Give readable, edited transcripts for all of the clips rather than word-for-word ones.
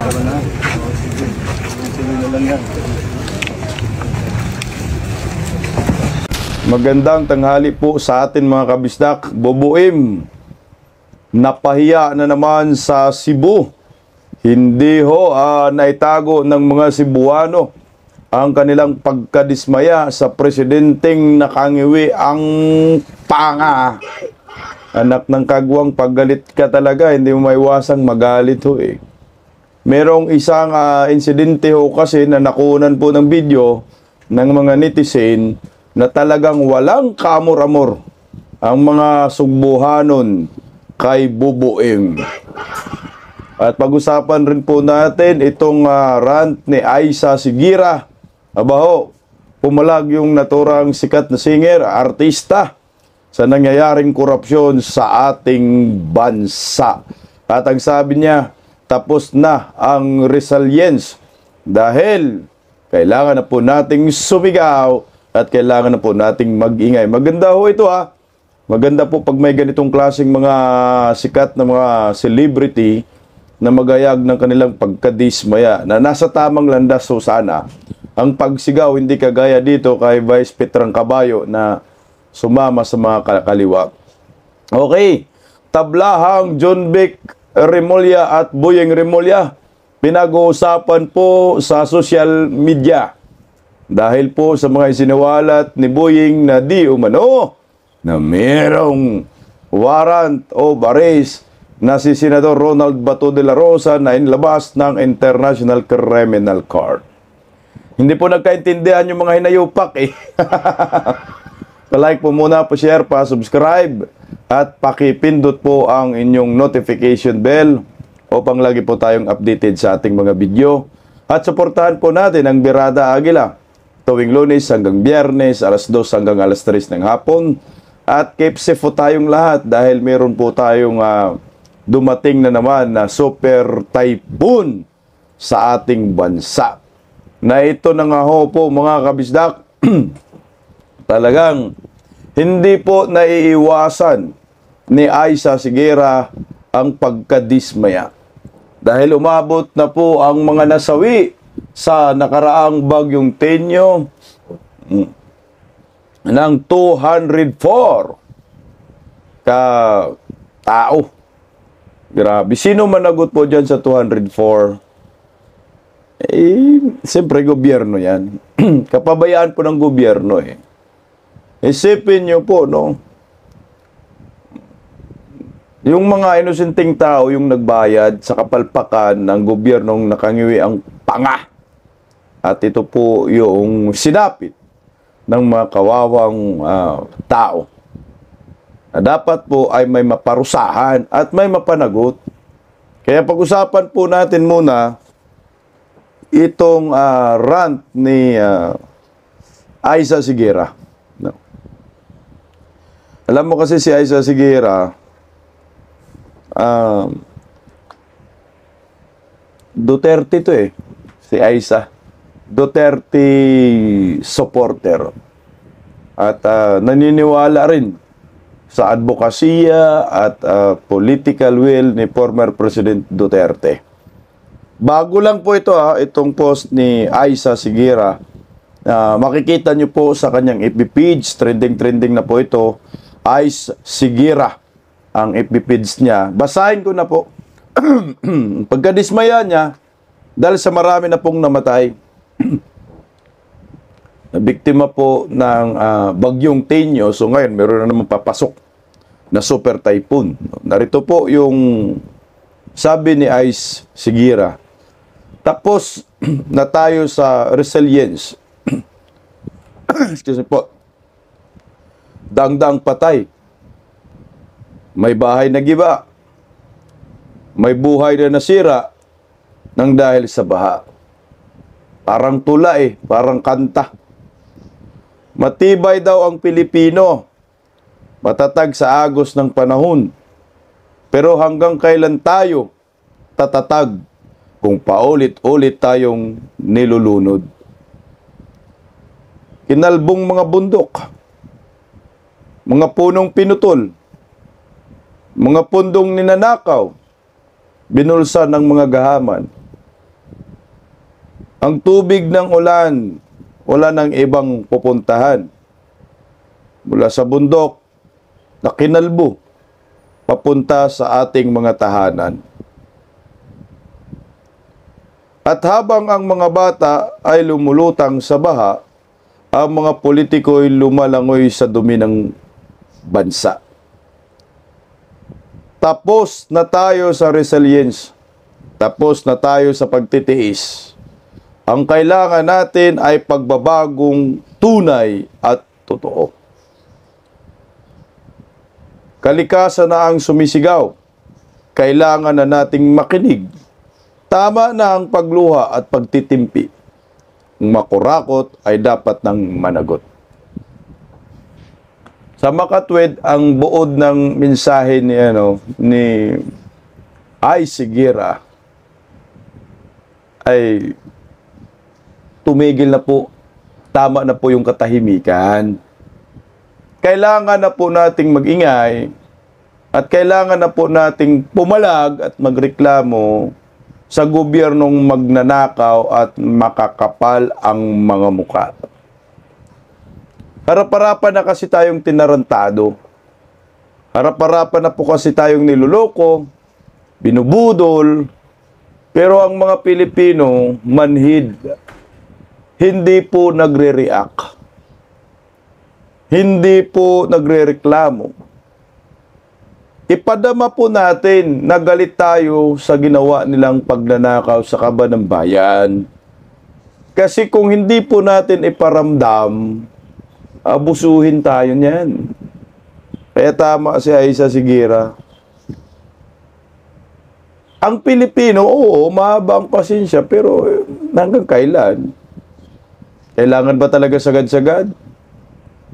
Tama na. Sige. Sige na lang yan. Magandang tanghali po sa atin mga kabisdak. Bubuim, napahiya na naman sa Cebu. Hindi ho naitago ng mga Cebuano ang kanilang pagkadismaya sa presidenteng nakangiwi ang panga. Anak ng kagwang, paggalit ka talaga, hindi mo maiwasang magalit ho eh. Merong isang insidente ho kasi na nakunan po ng video ng mga netizen na talagang walang kamor-amor ang mga Sugbuhanon kay Bubuim. At pag-usapan rin po natin itong rant ni Aisa Sigira. Abaho, pumalag yung naturang sikat na singer, artista sa nangyayaring korupsyon sa ating bansa. At ang sabi niya, tapos na ang resilience dahil kailangan na po nating sumigaw at kailangan na po nating mag-ingay. Maganda ho ito ha. Maganda po pag may ganitong klaseng mga sikat na mga celebrity na magayag ng kanilang pagkadismaya na nasa tamang landas ho sana. Ang pagsigaw hindi kagaya dito kay Vice Petrang Caballo na sumama sa mga kaliwa. Okay, tablahang John Vic Remulla at Boyeng Remulla pinag-uusapan po sa social media. Dahil po sa mga isiniwalat ni Boyeng na di umano na merong warrant of arrest na si Senador Ronald Bato de la Rosa na inilabas ng International Criminal Court. Hindi po nagkaintindihan yung mga hinayupak eh. Pa-like po muna, pa-share, pa-subscribe at pakipindot po ang inyong notification bell upang lagi po tayong updated sa ating mga video. At suportahan po natin ang Birada Aguila tuwing Lunes hanggang Biyernes, alas 2 hanggang alas 3 ng hapon. At keep safe po tayong lahat dahil meron po tayong dumating na naman na super typhoon sa ating bansa. Na ito na nga ho po mga kabisdak, talagang hindi po naiiwasan ni Aisa Sigira ang pagkadismaya. Dahil umabot na po ang mga nasawi sa nakaraang bagyong Tenyo ng 204 ka tao. Grabe. Sino managot po dyan sa 204? Siyempre gobyerno yan. Kapabayaan po ng gobyerno eh. Isipin nyo po, no? Yung mga inosenteng tao yung nagbayad sa kapalpakan ng gobyernong nakangiwi ang panga. At ito po yung sinapit ng mga kawawang tao. Na dapat po ay may maparusahan at may mapanagot. Kaya pag-usapan po natin muna itong rant ni Aisa Sigira. No. Alam mo kasi si Aisa Sigira, Duterte to eh. Si Aisa. Duterte supporter. At naniniwala rin sa advokasya at political will ni former President Duterte. Bago lang po ito itong post ni Aisa Sigira. Makikita nyo po sa kanyang FB page, trending na po ito, Aisa Sigira ang FB page niya. Basahin ko na po. Pagkadismaya niya, dahil sa marami na pong namatay, na biktima po ng bagyong Tenyo. So ngayon, meron na naman papasok na super typhoon. Narito po yung sabi ni Aisa Sigira. Tapos na tayo sa resilience. Excuse me po. Dangdang patay. May bahay na giba. May buhay na nasira nang dahil sa baha. Parang tula eh, parang kanta. Matibay daw ang Pilipino. Matatag sa agos ng panahon. Pero hanggang kailan tayo tatatag kung paulit-ulit tayong nilulunod? Kinalbong mga bundok, mga punong pinutol, mga pundong ninanakaw, binulsa ng mga gahaman, Ang tubig ng ulan, wala nang ibang pupuntahan. Mula sa bundok na kinalbo, papunta sa ating mga tahanan. At habang ang mga bata ay lumulutang sa baha, ang mga politiko ay lumalangoy sa dumi ng bansa. Tapos na tayo sa resilience. Tapos na tayo sa pagtitiis. Ang kailangan natin ay pagbabagong tunay at totoo. Kalikasan na ang sumisigaw. Kailangan na nating makinig. Tama na ang pagluha at pagtitimpi. Ang makurakot ay dapat nang managot. Sa makatwid, ang buod ng mensahe ni Ay Sigira ay tumigil na po. Tama na po yung katahimikan. Kailangan na po nating mag-ingay at kailangan na po nating pumalag at magreklamo sa gobyernong magnanakaw at makakapal ang mga muka. Harap-harapan na kasi tayong tinarantado. Harap-harapan na po kasi tayong niluloko, binubudol, pero ang mga Pilipino manhid, hindi po nagre-react. Hindi po nagre-reklamo. Ipadama po natin na galit tayo sa ginawa nilang pagnanakaw sa kaban ng bayan. Kasi kung hindi po natin iparamdam, abusuhin tayo niyan. Kaya tama si Aisa Sigira. Ang Pilipino, oo, mahaba ang pasensya, pero hanggang kailan? Kailangan ba talaga sagad-sagad?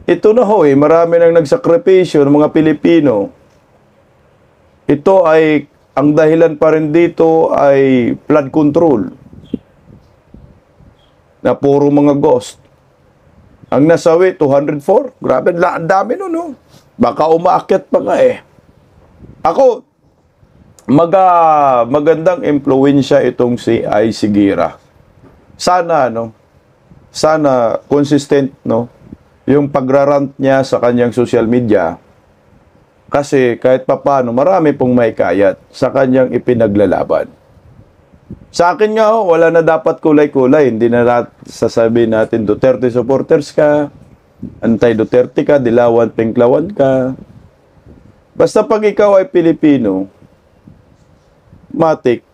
Ito na ho marami nang nagsakripisyo ng mga Pilipino. Ito ay, ang dahilan pa rin dito ay flood control. Na puro mga ghost. Ang nasawi, 204. Grabe, ang dami nun, no? Baka umaakyat pa nga Ako, magandang impluwensya itong si Ay Sigira. Sana, sana consistent, yung pagrarant niya sa kanyang social media. Kasi kahit papano, marami pong may kayat sa kanyang ipinaglalaban. Sa akin nga, wala na dapat kulay-kulay. Hindi na sasabihin natin Duterte supporters ka, anti-Duterte ka, dilawan, pinklawan ka. Basta pag ikaw ay Pilipino, matik,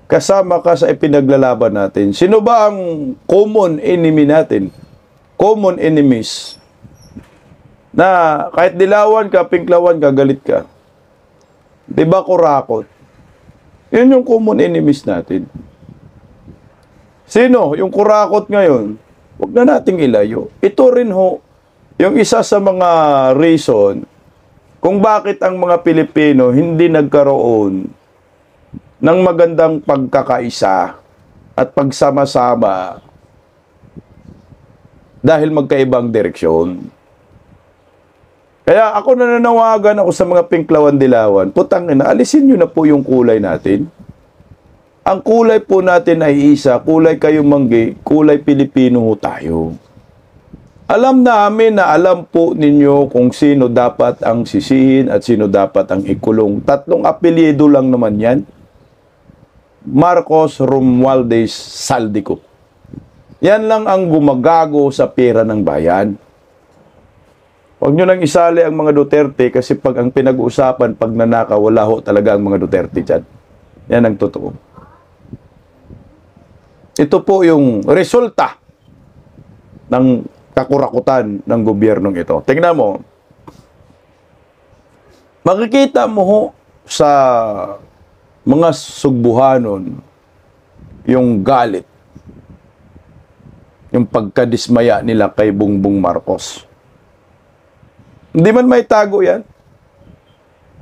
kasama ka sa ipinaglalaban natin. Sino ba ang common enemy natin? Common enemies. Na kahit dilawan ka, pinklawan ka, galit ka. Diba kurakot? Yun yung common enemies natin. Sino? Yung kurakot ngayon, huwag na nating ilayo. Ito rin yung isa sa mga reason kung bakit ang mga Pilipino hindi nagkaroon ng magandang pagkakaisa at pagsama-sama dahil magkaibang direksyon. Kaya ako nananawagan ako sa mga pinklawan-dilawan, putang ina, alisin nyo na po yung kulay natin. Ang kulay po natin ay isa, kulay kayo manggi, kulay Pilipino tayo. Alam namin na alam po ninyo kung sino dapat ang sisihin at sino dapat ang ikulong. 3 apelyido lang naman yan. Marcos, Romualdez, Saldico. Yan lang ang gumagago sa pera ng bayan. Huwag nyo lang isali ang mga Duterte kasi pag ang pinag-uusapan, pag nanakaw, wala talaga ang mga Duterte dyan. Yan ang totoo. Ito po yung resulta ng kakurakutan ng gobyernong ito. Tingnan mo. Makikita mo sa mga Sugbuhanon yung galit. Yung pagkadismaya nila kay Bongbong Marcos. Hindi man may tago yan.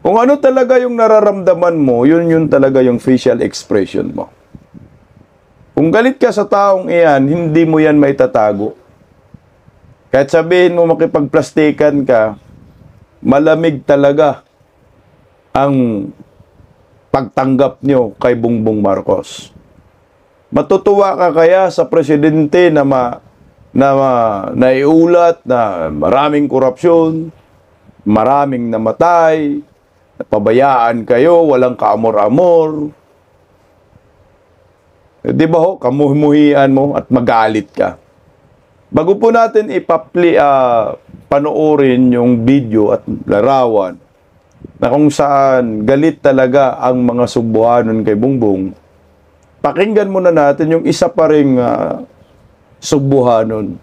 Kung ano talaga yung nararamdaman mo, yun talaga yung facial expression mo. Kung galit ka sa taong iyan, hindi mo yan may tatago. Kahit sabihin mo makipagplastikan ka, malamig talaga ang pagtanggap nyo kay Bongbong Marcos. Matutuwa ka kaya sa presidente na naiulat na maraming korupsyon, maraming namatay, napabayaan kayo, walang kaamor-amor. Di ba ho, kamuhimuhian mo at magalit ka. Bago po natin panoorin yung video at larawan na kung saan galit talaga ang mga Subuanon kay Bongbong, pakinggan muna natin yung isa pa ring Subuanon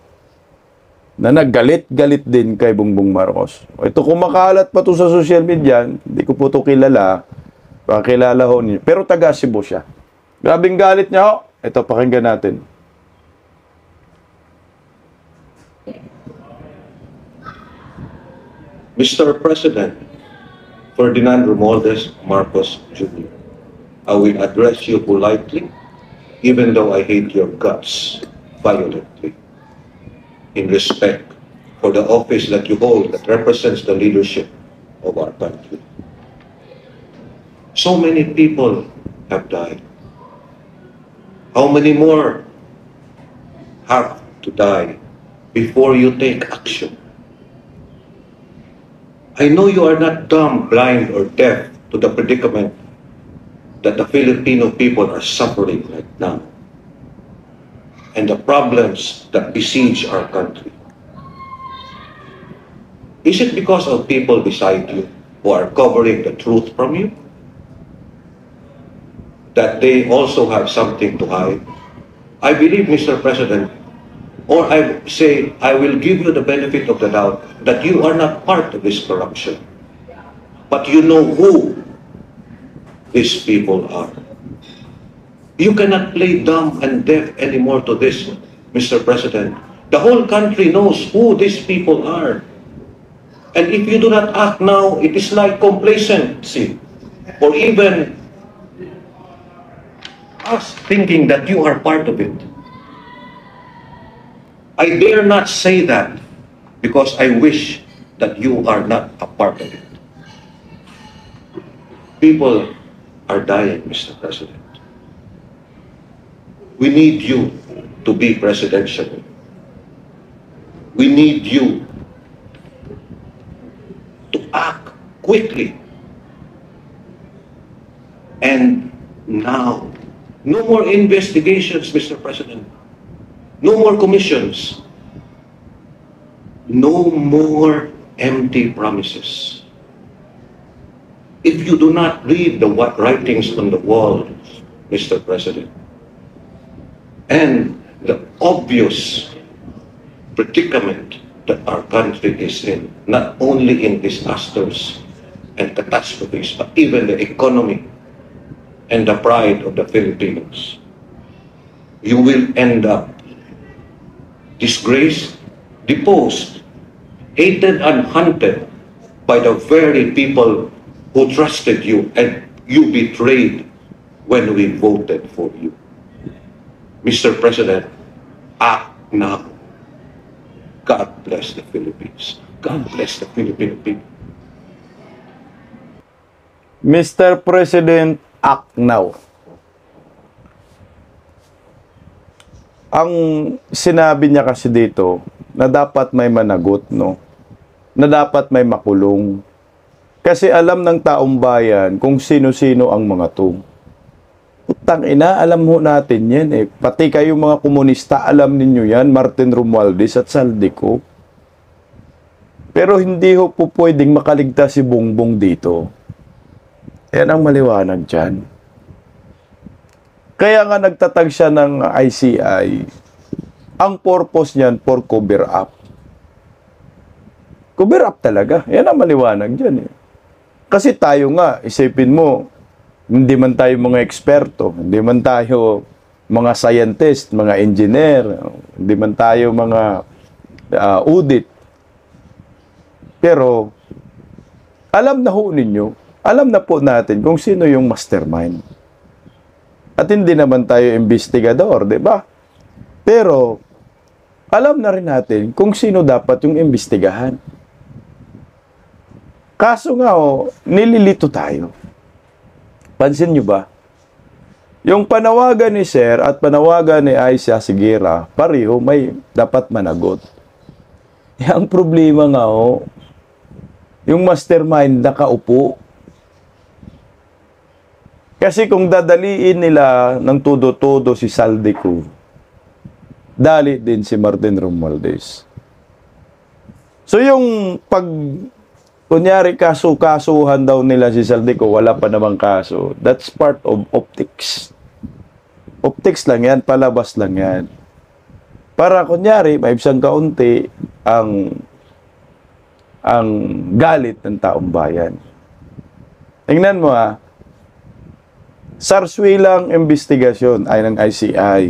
na naggalit-galit din kay Bongbong Marcos. Ito kumakalat pa to sa social media, hindi ko po to kilala, pakilala ho niyo. Pero taga Cebu siya. Grabing galit niya ho. Ito, pakinggan natin. Mr. President Ferdinand Romualdez Marcos Jr., I will address you politely, even though I hate your guts violently, in respect for the office that you hold that represents the leadership of our country. So many people have died. How many more have to die before you take action? I know you are not dumb, blind, or deaf to the predicament that the Filipino people are suffering right now and the problems that besiege our country. Is it because of people beside you who are covering the truth from you that they also have something to hide? I believe, Mr. President, or I say, I will give you the benefit of the doubt that you are not part of this corruption, but you know who these people are. You cannot play dumb and deaf anymore to this, Mr. President. The whole country knows who these people are. And if you do not act now, it is like complacency, or even us thinking that you are part of it. I dare not say that because I wish that you are not a part of it. People are dying, Mr. President. We need you to be presidential. We need you to act quickly. And now, no more investigations, Mr. President. No more commissions. No more empty promises. If you do not read the writings on the wall, Mr. President, and the obvious predicament that our country is in, not only in disasters and catastrophes, but even the economy and the pride of the Filipinos, you will end up disgraced, deposed, hated and hunted by the very people who trusted you and you betrayed when we voted for you. Mr. President, act now. God bless the Philippines. God bless the Filipino people. Mr. President, act now. Ang sinabi niya kasi dito na dapat may managot, no? Na dapat may makulong. Kasi alam ng taong bayan kung sino-sino ang mga to. Putang ina, alam mo natin yan eh. Pati kayong mga komunista, alam ninyo yan, Martin Romualdez at Saldico. Pero hindi ho po pwedeng makaligtas si Bongbong dito. Yan ang maliwanag dyan. Kaya nga nagtatag siya ng ICI. Ang purpose niyan for cover up. Cover up talaga. Yan ang maliwanag dyan eh. Kasi tayo nga, isipin mo, hindi man tayo mga eksperto, hindi man tayo mga scientist, mga engineer, hindi man tayo mga audit. Pero, alam na ho ninyo, alam na po natin kung sino yung mastermind. At hindi naman tayo investigador, di ba? Pero, alam na rin natin kung sino dapat yung imbestigahan. Kaso nga, nililito tayo. Pansin nyo ba? Yung panawagan ni Sir at panawagan ni Aisha Sigera, pareho may dapat managot. Ang problema nga yung mastermind nakaupo. Kasi kung dadaliin nila ng todo-todo si Saldico, dali din si Martin Romualdez. So yung kunyari kasuhan daw nila si Saldico, wala pa namang kaso, that's part of optics. Optics lang yan, palabas lang yan. Para kunyari, maibsang kaunti ang galit ng taong bayan. Tingnan mo sarswilang investigasyon ay ng ICI.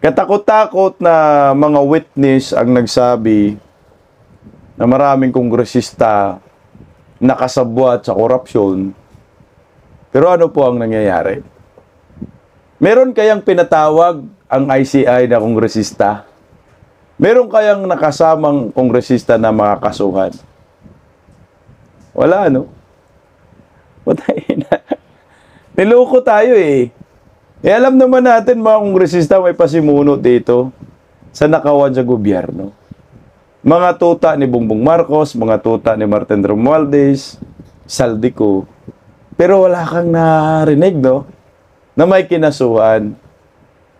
Katakot-takot na mga witness ang nagsabi na maraming kongresista nakasabwat sa korupsyon. Pero ano po ang nangyayari? Meron kayang pinatawag ang ICI na kongresista? Meron kayang nakasamang kongresista na makakasuhan? Wala, no? Patayin na. Niloko tayo alam naman natin mga kongresista may pasimuno dito sa nakawan sa gobyerno. Mga tuta ni Bongbong Marcos, mga tuta ni Martin Romualdez, Saldico. Pero wala kang narinig, no? Na may kinasuhan.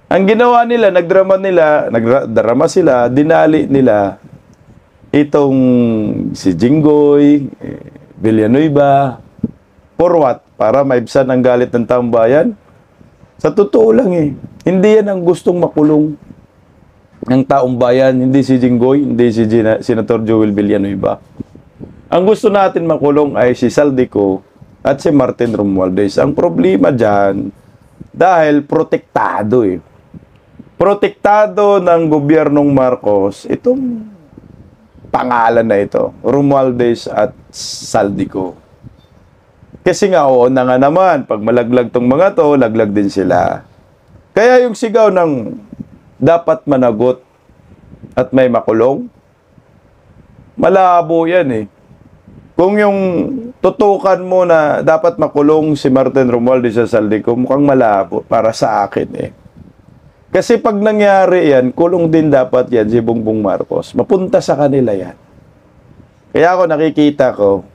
Ang ginawa nila, nagdrama sila, dinali nila itong si Jinggoy, Villanueva, for what? Para maibsan ang galit ng taong bayan? Sa totoo lang hindi yan ang gustong makulong ng taong bayan, hindi si Jinggoy, hindi si Senator Joel Villanueva. Ang gusto natin makulong ay si Saldico at si Martin Romualdez. Ang problema dyan, dahil protektado Protektado ng gobyernong Marcos itong pangalan na ito, Romualdez at Saldico. Kasi nga na nga naman, pag malaglag tong mga to, laglag din sila. Kaya yung sigaw ng dapat managot at may makulong, malabo yan Kung yung tutukan mo na dapat makulong si Martin Romualdez sa Saldico, mukhang malabo para sa akin Kasi pag nangyari yan, kulong din dapat yan si Bongbong Marcos. Mapunta sa kanila yan. Kaya ako nakikita ko,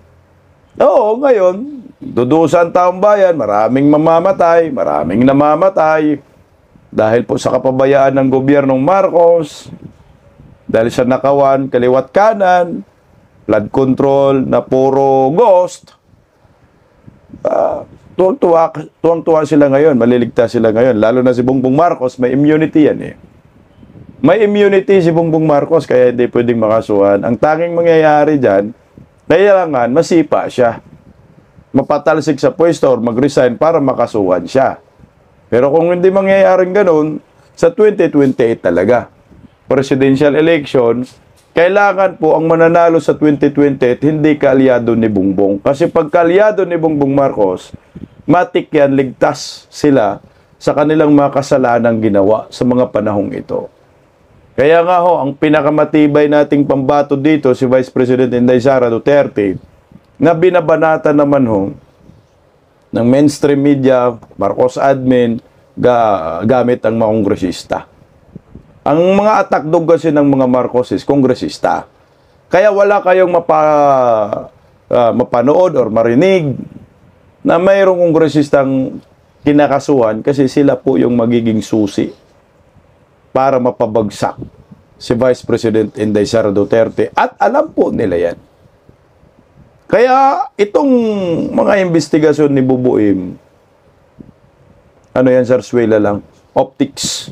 ngayon, dudusan taong bayan, maraming mamamatay, maraming namamatay dahil po sa kapabayaan ng gobyernong Marcos, dahil sa nakawan, kaliwat kanan, flood control na puro ghost. Tuwang-tuwa sila ngayon, maliligtas sila ngayon. Lalo na si Bongbong Marcos, may immunity yan May immunity si Bongbong Marcos, kaya hindi pwedeng makasuhan. Ang tanging mangyayari dyan, kailangan masipa siya. Mapatalsik sa pwesto or mag-resign para makasuhan siya. Pero kung hindi mangyayaring ganun, sa 2028 talaga, presidential election, kailangan po ang mananalo sa 2028 hindi kaalyado ni Bongbong. Kasi pag kaalyado ni Bongbong Marcos, matik yan, ligtas sila sa kanilang mga kasalanang ginawa sa mga panahong ito. Kaya nga ang pinakamatibay nating pambato dito, si Vice President Inday Sara Duterte, na binabanata naman ng mainstream media, Marcos admin, gamit ang mga kongresista. Ang mga atakdog kasi ng mga Marcoses, kongresista. Kaya wala kayong mapanood or marinig na mayroong kongresistang kinakasuhan kasi sila po yung magiging susi para mapabagsak si Vice President Inday Sara Duterte. At alam po nila yan. Kaya itong mga investigasyon ni Bubuim, sarswela lang, optics.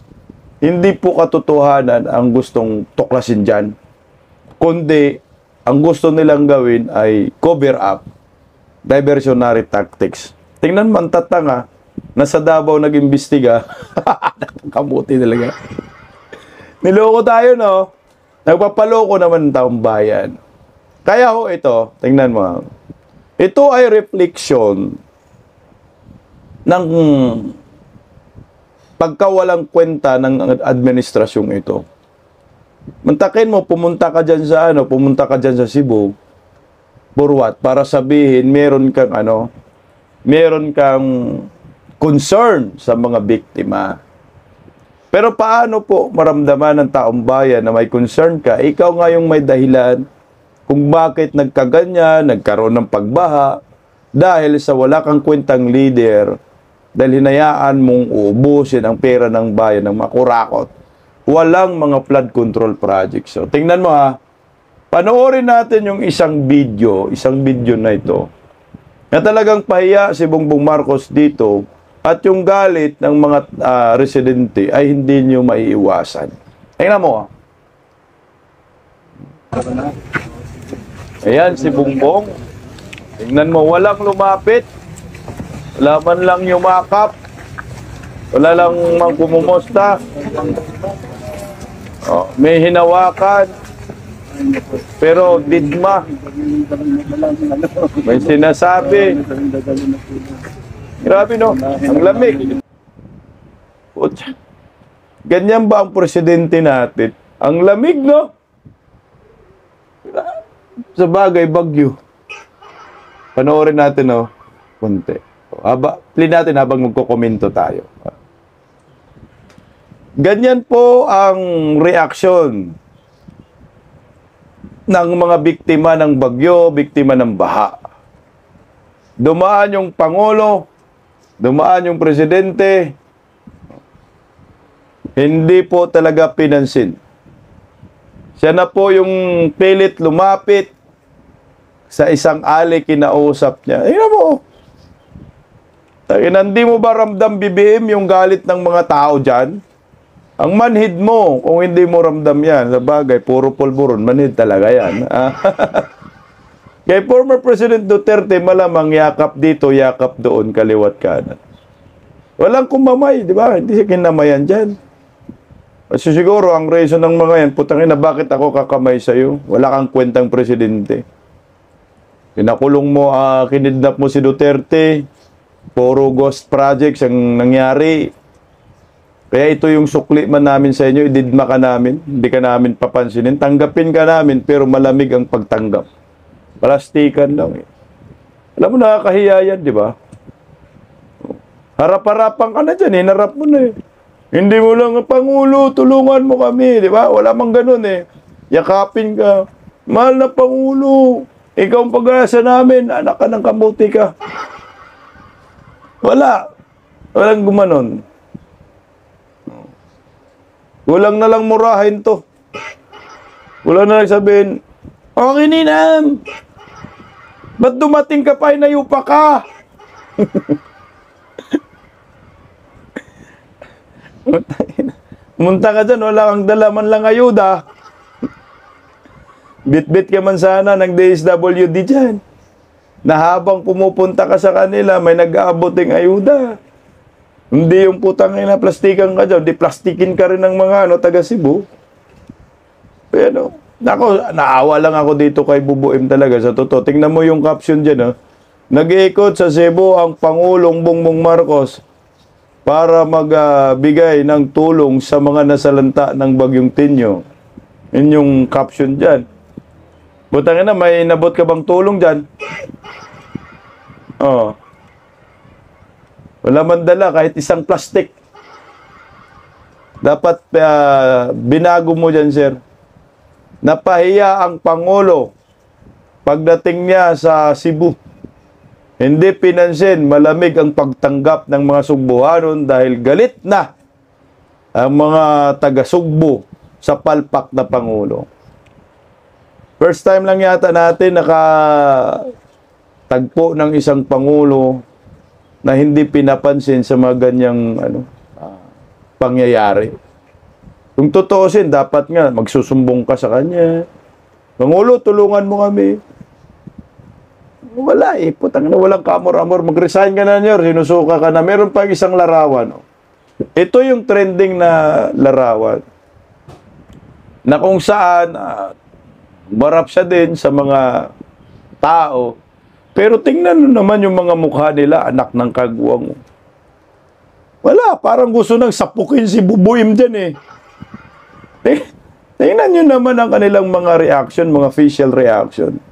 Hindi po katotohanan ang gustong tuklasin dyan, kundi ang gusto nilang gawin ay cover up, diversionary tactics. Tingnan man tatanga, nasa Davao nag-imbestiga, kamuti talaga. Niloko tayo, no? Nagpapaloko naman ng taong bayan. Kaya ito, tingnan mo. Ito ay reflection ng pagkawalang kwenta ng administrasyong ito. Mantakin mo, pumunta ka dyan sa Cebu, for what? Para sabihin, meron kang concern sa mga biktima. Pero paano po maramdaman ng taong bayan na may concern ka? Ikaw nga yung may dahilan kung bakit nagkaganyan, nagkaroon ng pagbaha, dahil sa wala kang kwentang leader, dahil hinayaan mong uubusin ang pera ng bayan ng makurakot. Walang mga flood control projects. So, tingnan mo ha, panoorin natin yung isang video na ito, na talagang pahiya si Bongbong Marcos dito, at yung galit ng mga residente ay hindi nyo maiiwasan. Tingnan mo ha. Ayan si Bongbong. Tingnan mo, walang lumapit. Wala man lang yumakap. Wala lang mang kumumusta. Oh, may hinawakan. Pero digma. May sinasabi. Grabe no, ang lamig. Putya. Ganyan ba ang presidente natin? Ang lamig no? Sa bagay, bagyo. Panoorin natin no, konti. Play natin habang magkokomento tayo. Ganyan po ang reaksyon ng mga biktima ng bagyo, biktima ng baha. Dumaan yung Pangulo, dumaan yung Presidente, hindi po talaga pinansin. Siya na po yung pilit lumapit sa isang alley, kinausap niya. Ayun mo. Hindi mo ba ramdam, BBM, yung galit ng mga tao dyan? Ang manhid mo, kung hindi mo ramdam yan, sa bagay, puro pulburon, manhid talaga yan. Kay former President Duterte, malamang yakap dito, yakap doon, kaliwat kanan. Walang kumamay, di ba? Hindi siya kinamayan dyan. Kasi siguro, ang reason ng mga yan, putangin na bakit ako kakamay sa'yo? Wala kang kwentang presidente. Pinakulong mo, kinidnap mo si Duterte, puro ghost projects ang nangyari. Kaya ito yung sukli man namin sa inyo, ididma ka namin, hindi ka namin papansinin, tanggapin ka namin, pero malamig ang pagtanggap. Plastikan lang eh. Alam mo, nakakahiya yan, di ba? Harap-harapan ka na dyan, hinarap mo na eh. Hindi mo lang, Pangulo, tulungan mo kami, di ba? Wala mang ganun eh. Yakapin ka. Mahal na Pangulo, ikaw ang pag-asa namin, anak ka ng kamuti ka. Wala. Walang gumanon. Walang na lang murahin to. Wala na lang sabihin, okay, Ninam. Ba't dumating ka pa, inayupa ka? Munta ka dyan, wala kang dala man lang ayuda. Bit-bit ka man sana ng DSWD dyan. Na habang pumupunta ka sa kanila, may nag-aaboting ayuda. Hindi yung putang ina, plastikan ka dyan. Di plastikin ka rin ng mga taga Cebu. Pero, naawa lang ako dito kay Bubuim talaga. Sa totoo, tingnan mo yung caption dyan. Nag-iikot sa Cebu ang Pangulong Bongbong Marcos para magbigay ng tulong sa mga nasalanta ng Bagyong Tinyo. Yun yung caption dyan. Butang ina, may nabot ka bang tulong dyan? Oh. Wala man dala kahit isang plastic. Dapat binago mo dyan, sir. Napahiya ang Pangulo pagdating niya sa Cebu. Hindi pinansin, malamig ang pagtanggap ng mga Sugbuhanon dahil galit na ang mga taga-Sugbo sa palpak na Pangulo. First time lang yata natin nakatagpo ng isang Pangulo na hindi pinapansin sa mga ganyang pangyayari. Kung totoosin, dapat nga magsusumbong ka sa kanya. Pangulo, tulungan mo kami. Wala eh. Putang na, walang kamor-amor. Mag-resign ka na niyo, sinusuka ka na. Meron pa isang larawan. Ito yung trending na larawan. Na kung saan, barap siya din sa mga tao. Pero tingnan nyo naman yung mga mukha nila, anak ng kagwang. Wala, parang gusto nang sapukin si Bubuim dyan eh. Tingnan nyo naman ang kanilang mga reaction, mga facial reaction.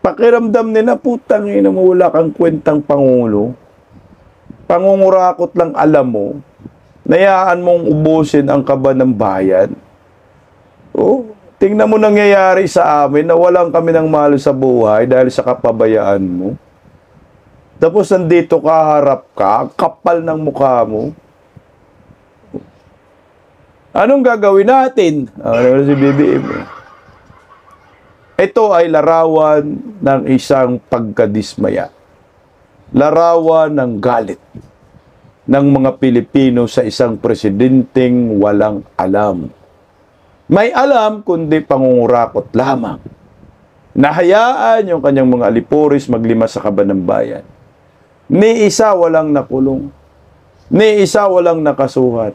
Pakiramdam nila, putang ina mo, wala kang kwentang Pangulo. Pangungurakot lang alam mo, nayaan mong ubusin ang kaba ng bayan. Oh, tingnan mo nangyayari sa amin na walang kami ng mahal sa buhay dahil sa kapabayaan mo. Tapos nandito ka, harap ka, ang kapal ng mukha mo. Anong gagawin natin? Ano si BBM? Ito ay larawan ng isang pagkadismaya. Larawan ng galit ng mga Pilipino sa isang presidenteng walang alam. May alam kundi pangungurakot lamang. Nahayaan yung kanyang mga alipuris maglima sa kaba ng bayan. Ni isa walang nakulong. Ni isa walang nakasuhan.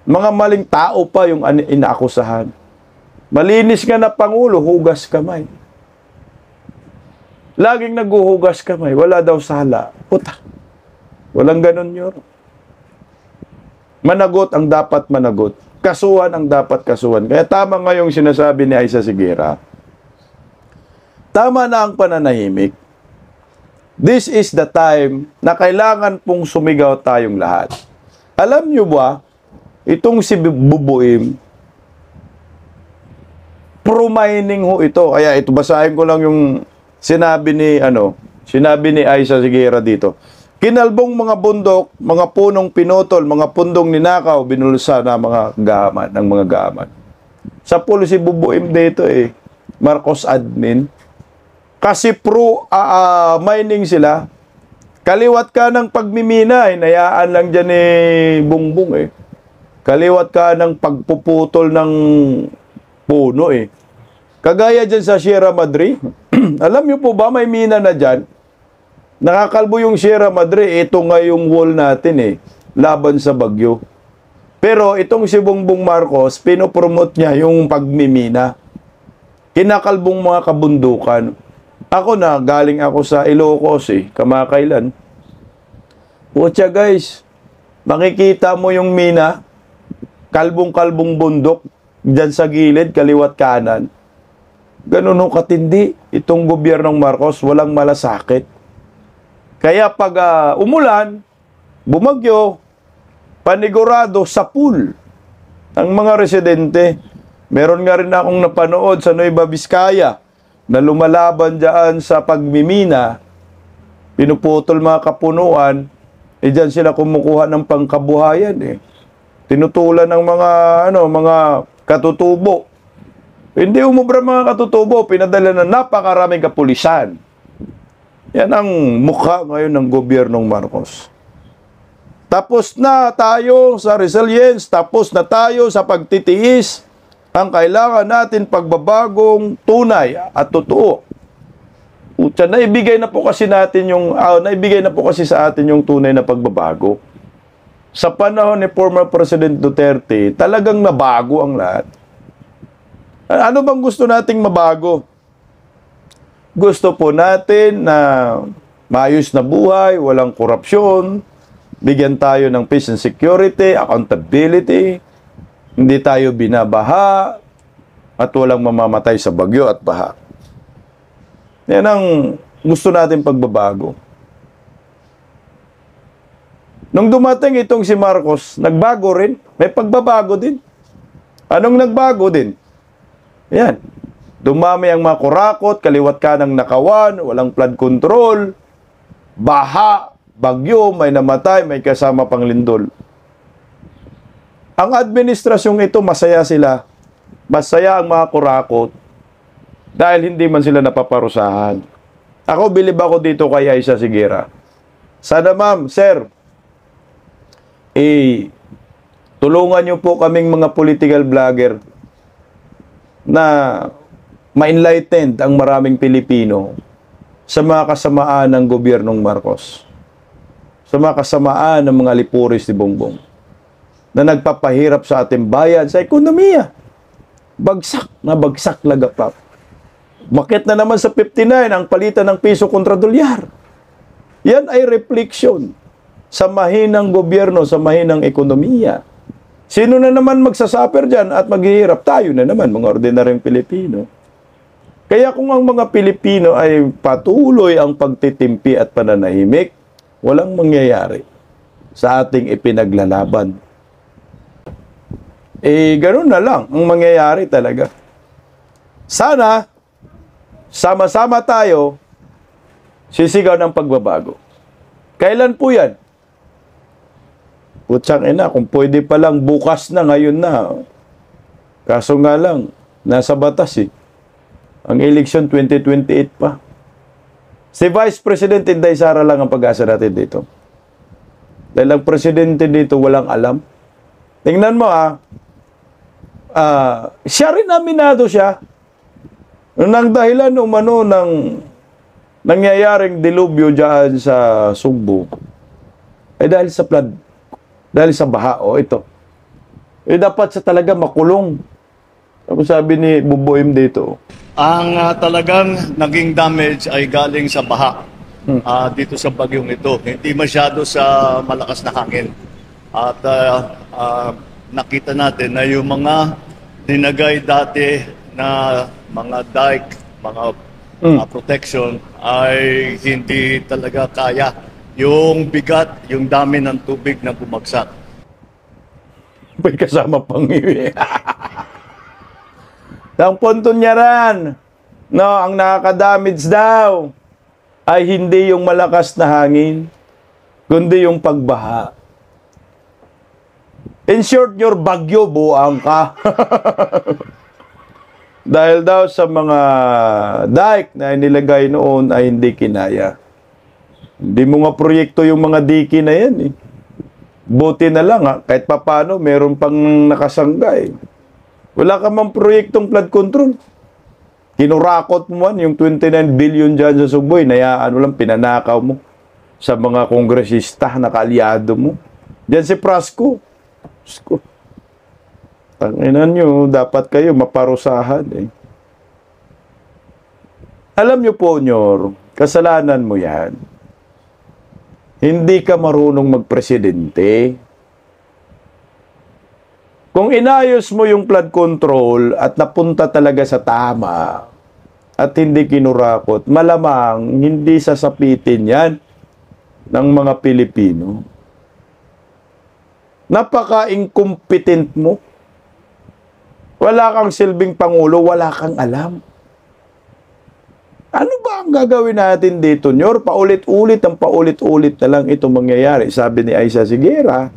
Mga maling tao pa yung inaakusahan. Malinis nga na Pangulo, hugas kamay. Laging naghuhugas kamay, wala daw sala. Puta. Walang ganun yun. Managot ang dapat managot. Kasuhan ang dapat kasuhan. Kaya tama nga yung sinasabi ni Aisa Sigera. Tama na ang pananahimik. This is the time na kailangan pong sumigaw tayong lahat. Alam nyo ba, itong si Bubuim, pro-mining ho ito. Kaya ito, basahin ko lang yung sinabi ni Aisa Sigera dito. Kinalbong mga bundok, mga punong pinutol, mga pundong ninakaw, binulsa na mga gaman, ng mga gaman. Sa policy Bubuim dito Marcos admin. Kasi pro-mining sila. Kaliwat ka ng pagmimina, hinayaan lang dyan Bongbong Kaliwat ka ng pagpuputol ng puno Kagaya dyan sa Sierra Madre. Alam niyo po ba, may mina na dyan? Nakakalbo yung Sierra Madre, ito nga yung wall natin laban sa bagyo. Pero itong si Bongbong Marcos, pinopromote niya yung pagmimina. Kinakalbong mga kabundukan. Ako na, galing ako sa Ilocos kamakailan. Pucha guys, makikita mo yung mina, kalbong-kalbong bundok, dyan sa gilid, kaliwat kanan. Ganun ho katindi. Itong gobyernong Marcos, walang malasakit. Kaya pag umulan, bumagyo, panigurado sa pool ang mga residente. Meron nga rin akong napanood sa Nueva Vizcaya na lumalaban dyan sa pagmimina, pinuputol mga kapunuan, dyan sila kumukuha ng pangkabuhayan Tinutulan ng mga katutubo. Hindi umubra mga katutubo, pinadala na napakaraming kapulisan. Yan ang mukha ngayon ng gobyernong Marcos. Tapos na tayo sa resilience, tapos na tayo sa pagtitiis. Ang kailangan natin pagbabagong tunay at totoo. Naibigay na po kasi sa atin yung tunay na pagbabago. Sa panahon ni former President Duterte, talagang nabago ang lahat. Ano bang gusto nating mabago? Gusto po natin na maayos na buhay, walang korupsyon, bigyan tayo ng peace and security, accountability, hindi tayo binabaha, at walang mamamatay sa bagyo at baha. Yan ang gusto natin pagbabago. Nung dumating itong si Marcos, nagbago rin. May pagbabago din. Anong nagbago din? Yan. Dumami ang mga kurakot, kaliwat ka ng nakawan, walang flood control, baha, bagyo, may namatay, may kasama pang lindol. Ang administrasyong ito, masaya sila. Masaya ang mga kurakot dahil hindi man sila napaparusahan. Ako, bilib ako dito kay Aisa Sigera. Sana ma'am, sir, tulungan nyo po kaming mga political vlogger na ma-enlightened ang maraming Pilipino sa mga kasamaan ng gobyernong Marcos. Sa mga kasamaan ng mga lipuris ni Bongbong na nagpapahirap sa ating bayan, sa ekonomiya. Bagsak na lagapap. Bakit na naman sa 59 ang palitan ng piso kontra dolyar? Yan ay refleksyon sa mahinang gobyerno, sa mahinang ekonomiya. Sino na naman magsasuffer dyan at maghihirap? Tayo na naman, mga ordinaryong Pilipino. Kaya kung ang mga Pilipino ay patuloy ang pagtitimpi at pananahimik, walang mangyayari. sa ating ipinaglalaban. Ganun na lang ang mangyayari talaga. Sana, sama-sama tayo, sisigaw ng pagbabago. Kailan po yan? Putsang ina, kung pwede pa lang bukas na, ngayon na. Kaso nga lang, nasa batas eh. Ang election 2028 pa. Si Vice President Inday Sara lang ang pag-asa natin dito. Dahil ang presidente dito walang alam. Tingnan mo siya rin aminado siya. Nang dahilan umano ng nangyayaring dilubyo dyan sa Sugbo, dahil sa flood, dahil sa baha, ito. Dapat siya talaga makulong. Tapos sabi ni Buboim dito, Ang talagang naging damage ay galing sa baha dito sa bagyong ito. Hindi masyado sa malakas na hangin. At nakita natin na yung mga dinagay dati na mga dike, mga protection ay hindi talaga kaya yung bigat, yung dami ng tubig na bumagsak. may kasama pang iwi. Ang ponton niya ran, no, ang nakaka-damage daw ay hindi yung malakas na hangin, kundi yung pagbaha. In short, your bagyo, buang ka. Dahil daw sa mga dike na inilagay noon ay hindi kinaya. Hindi mo nga proyekto yung mga diki na yan eh. Buti na lang kahit papano meron pang nakasangga eh. Wala ka mang proyektong flood control. Kinurakot mo man yung 29 billion dyan sa Suboy, nayaan mo lang, pinanakaw mo sa mga kongresista na kaalyado mo. Diyan si Prasco. Tanginan nyo, dapat kayo maparusahan eh. Alam nyo po, Nyor, kasalanan mo yan. Hindi ka marunong magpresidente. Kung inayos mo yung flood control at napunta talaga sa tama at hindi kinurakot, malamang hindi sasapitin yan ng mga Pilipino. Napaka-incompetent mo. Wala kang silbing pangulo, wala kang alam. Ano ba ang gagawin natin dito, Nyor? Paulit-ulit na lang ito mangyayari. Sabi ni Aisa Sigera,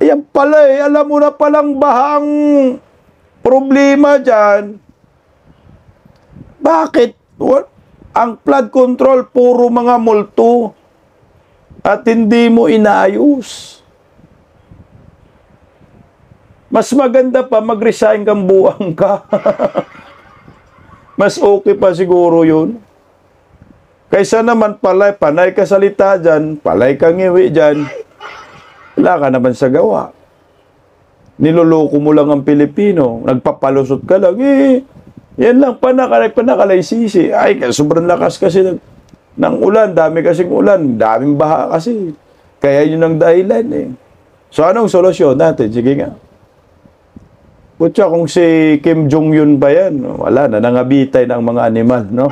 ayan pala alam mo na palang bahang problema dyan. Bakit? Ang flood control, puro mga multo at hindi mo inayos. Mas maganda pa mag-resign kang buwang ka. Mas okay pa siguro yun. Kaysa naman panay ka salita dyan, palay ka ngiwi dyan, wala ka naman sa gawa. Niloloko mo lang ang Pilipino, nagpapalusot ka lang, yan lang, panakalaysisi. Ay, sobrang lakas kasi ng ulan, dami kasing ulan, daming baha kasi. Kaya yun ang dahilan eh. So, anong solusyon natin? Sige nga. Putya, kung si Kim Jong-un ba yan, wala na, nangabitay ng mga animal, no?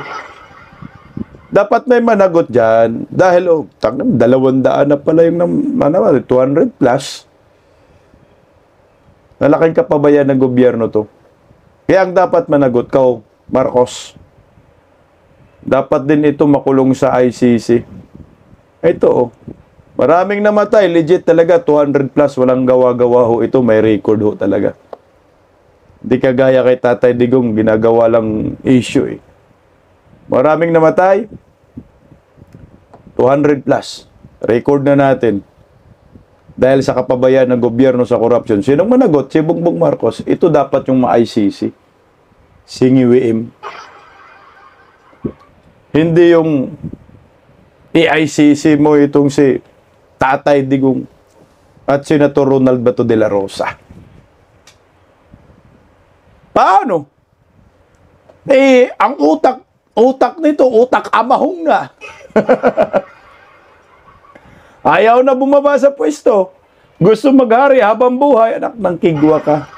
Dapat may managot dyan. Dahil, 200 na pala yung 200 plus. Nalaking kapabayan ng gobyerno to. Kaya ang dapat managot ka, Marcos. Dapat din ito makulong sa ICC. Ito, maraming namatay. Legit talaga, 200 plus. Walang gawa-gawa ho. Ito, may record ho talaga. Di kagaya kay Tatay Digong, ginagawa lang issue eh. Maraming namatay, 200 plus. Record na natin. Dahil sa kapabayaan ng gobyerno sa corruption. Sinong managot? Si Bongbong Marcos. Ito dapat yung ma-ICC. Singiwiim. Hindi yung i-ICC mo itong si Tatay Digong at Senator Ronald Bato de la Rosa. Paano? Ang utak nito, utak amahong na. Ayaw na bumaba sa pwesto. Gusto maghari habang buhay, anak ng kigwa ka.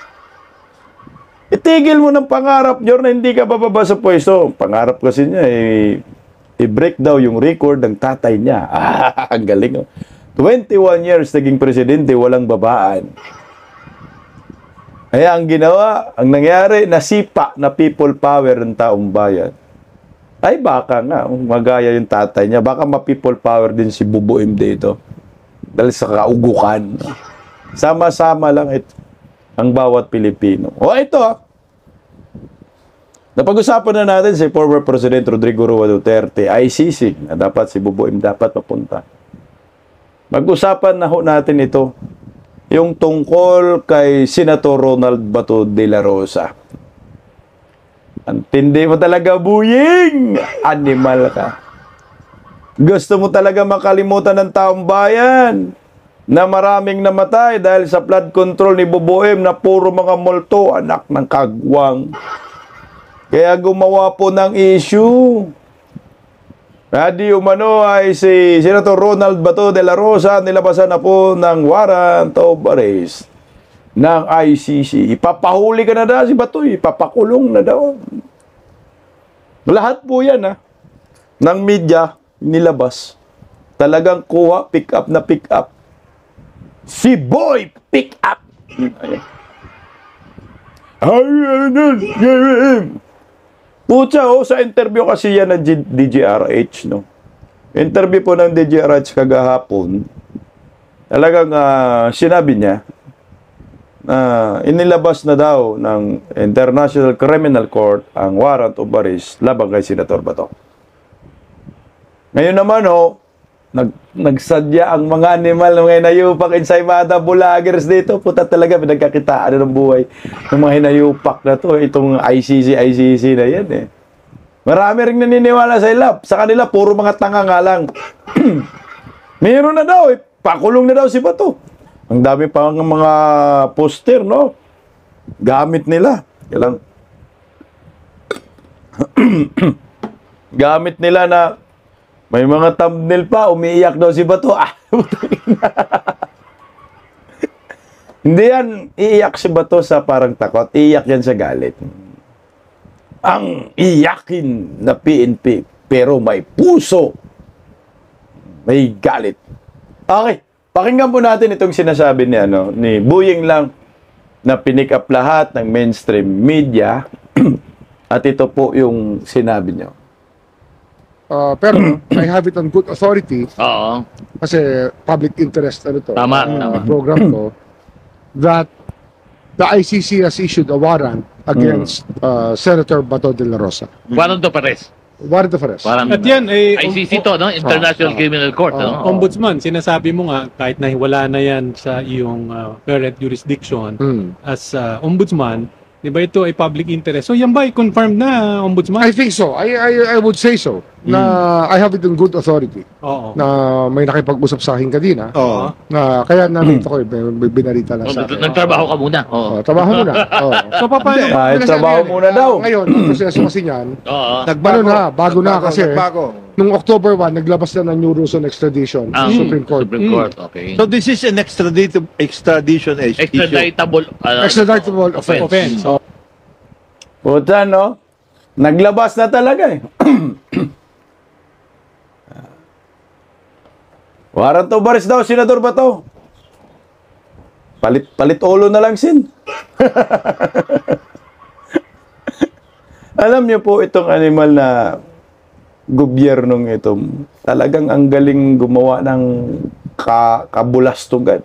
Itigil mo ng pangarap, Jor, na hindi ka bababa sa pwesto. Pangarap kasi niya, i-break daw yung record ng tatay niya. Ang galing. 21 years naging presidente, walang babaan. Kaya ang ginawa, ang nangyari, nasipa na people power ng taong bayan. Ay baka nga, magaya yung tatay niya, baka ma-people power din si Bubuim dito. Dahil sa kaugukan. Sama-sama lang ito, ang bawat Pilipino. O ito napag-usapan na natin si former President Rodrigo Roa Duterte, ICC, na dapat si Bubuim dapat mapunta. Mag-usapan na ho natin ito, yung tungkol kay Senator Ronald Bato de la Rosa. Ang tindi mo talaga, Buying! Animal ka. Gusto mo talaga makalimutan ng taong bayan na maraming namatay dahil sa flood control ni Bubuim na puro mga multo, anak ng kagwang. Kaya gumawa po ng issue. Di umano ay si Senator Ronald Bato de la Rosa nilabasan na po ng warrant of arrest ng ICC. Ipapahuli ka na daw si Bato, ipapakulong na daw. Lahat po yan ng media nilabas. Talagang kuha, pick up na pick up. Si Boy pick up. Pucha, sa interview kasi yan ng DJRH, no? Interview po ng DJRH kagahapon, talagang sinabi niya na inilabas na daw ng International Criminal Court ang warrant of arrest laban kay Senator Bato. Ngayon naman, nagsadya ang mga animal ng mga hinayupak ensaymada bulagers dito. Puta talaga, pinagkakitaan ng buhay ng mga hinayupak na to. Itong ICC na yan Marami rin naniniwala sa kanila, puro mga tanga nga lang. Meron na daw, pakulong na daw si Bato. Ang dami pa ng mga poster, no? Gamit nila. Kailang gamit nila na may mga thumbnail pa, umiiyak daw si Bato. Hindi yan, iiyak si Bato sa parang takot. Iiyak yan sa galit. Ang iyakin na PNP, pero may puso. May galit. Okay, pakinggan po natin itong sinasabi ni Buying lang na pinick up lahat ng mainstream media. At ito po yung sinabi niyo. Pero I have it on good authority Oo. kasi public interest Tama. program to that the ICC has issued a warrant against Senator Bato de la Rosa. Warrant of arrest. Warrant of arrest. Warrant. At yan, ICC to, no? International Criminal Court, no? Ombudsman, sinasabi mo nga, kahit na wala na yan sa iyong current jurisdiction, as ombudsman, di ba ito ay public interest? So yan ba ay confirmed na, Ombudsman? I think so. I would say so. Na I have it on good authority. Oo. Na may nakipag-usap sa akin kanina. Oo. Na kaya nandito ko, binarita lang sa akin. Nagtrabaho ka muna. Oo. Trabaho muna. So paano? Kahit trabaho muna daw. Ngayon, ang proseso kasi niyan, Oo. bago na kasi nung October 1, naglabas na ng new rules on extradition Ang sa Supreme Court. Supreme Court, okay. So this is an extradition issue. Extraditable. Extraditable offense. Puta, no? Naglabas na talaga Warrant of arrest daw, Senador Bato. Palit ulo na lang, Sin. Alam niyo po, itong animal na gobyernong ito, talagang ang galing gumawa ng kabulastugan.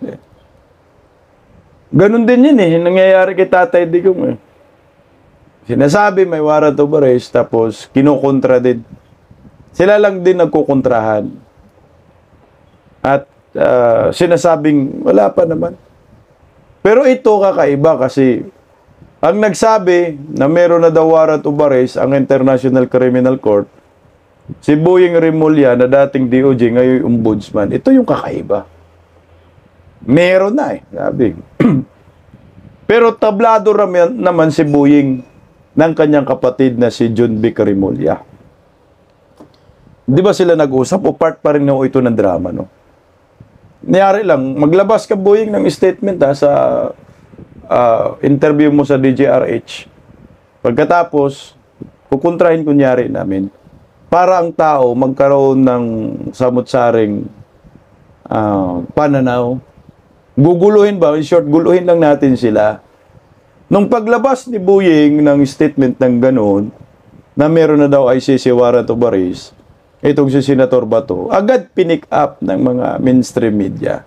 Ganon din yun nangyayari kay Tatay Digong Sinasabi may warrant of arrest, tapos kinukontra din. Sila lang din nagkukontrahan. At sinasabing wala pa naman. Pero ito kakaiba kasi ang nagsabi na meron na daw warrant of arrest ang International Criminal Court, si Boying Rimulya na dating DOJ, ngayon ombudsman. Ito yung kakaiba. Meron na sabi. Pero tablado naman si Boying ng kanyang kapatid na si John B. Rimulya. Di ba sila nag-usap o part pa rin ito ng drama, no? Niyari lang, maglabas ka, Boying, ng statement sa interview mo sa DJRH. Pagkatapos, kukontrahin kunyari namin. para ang tao magkaroon ng samut-saring pananaw. Guguluhin ba? In short, guluhin lang natin sila. Nung paglabas ni Boyeng ng statement ng gano'n, na meron na daw ICC warrant of arrest, itong si Senator Bato, agad pinick up ng mga mainstream media.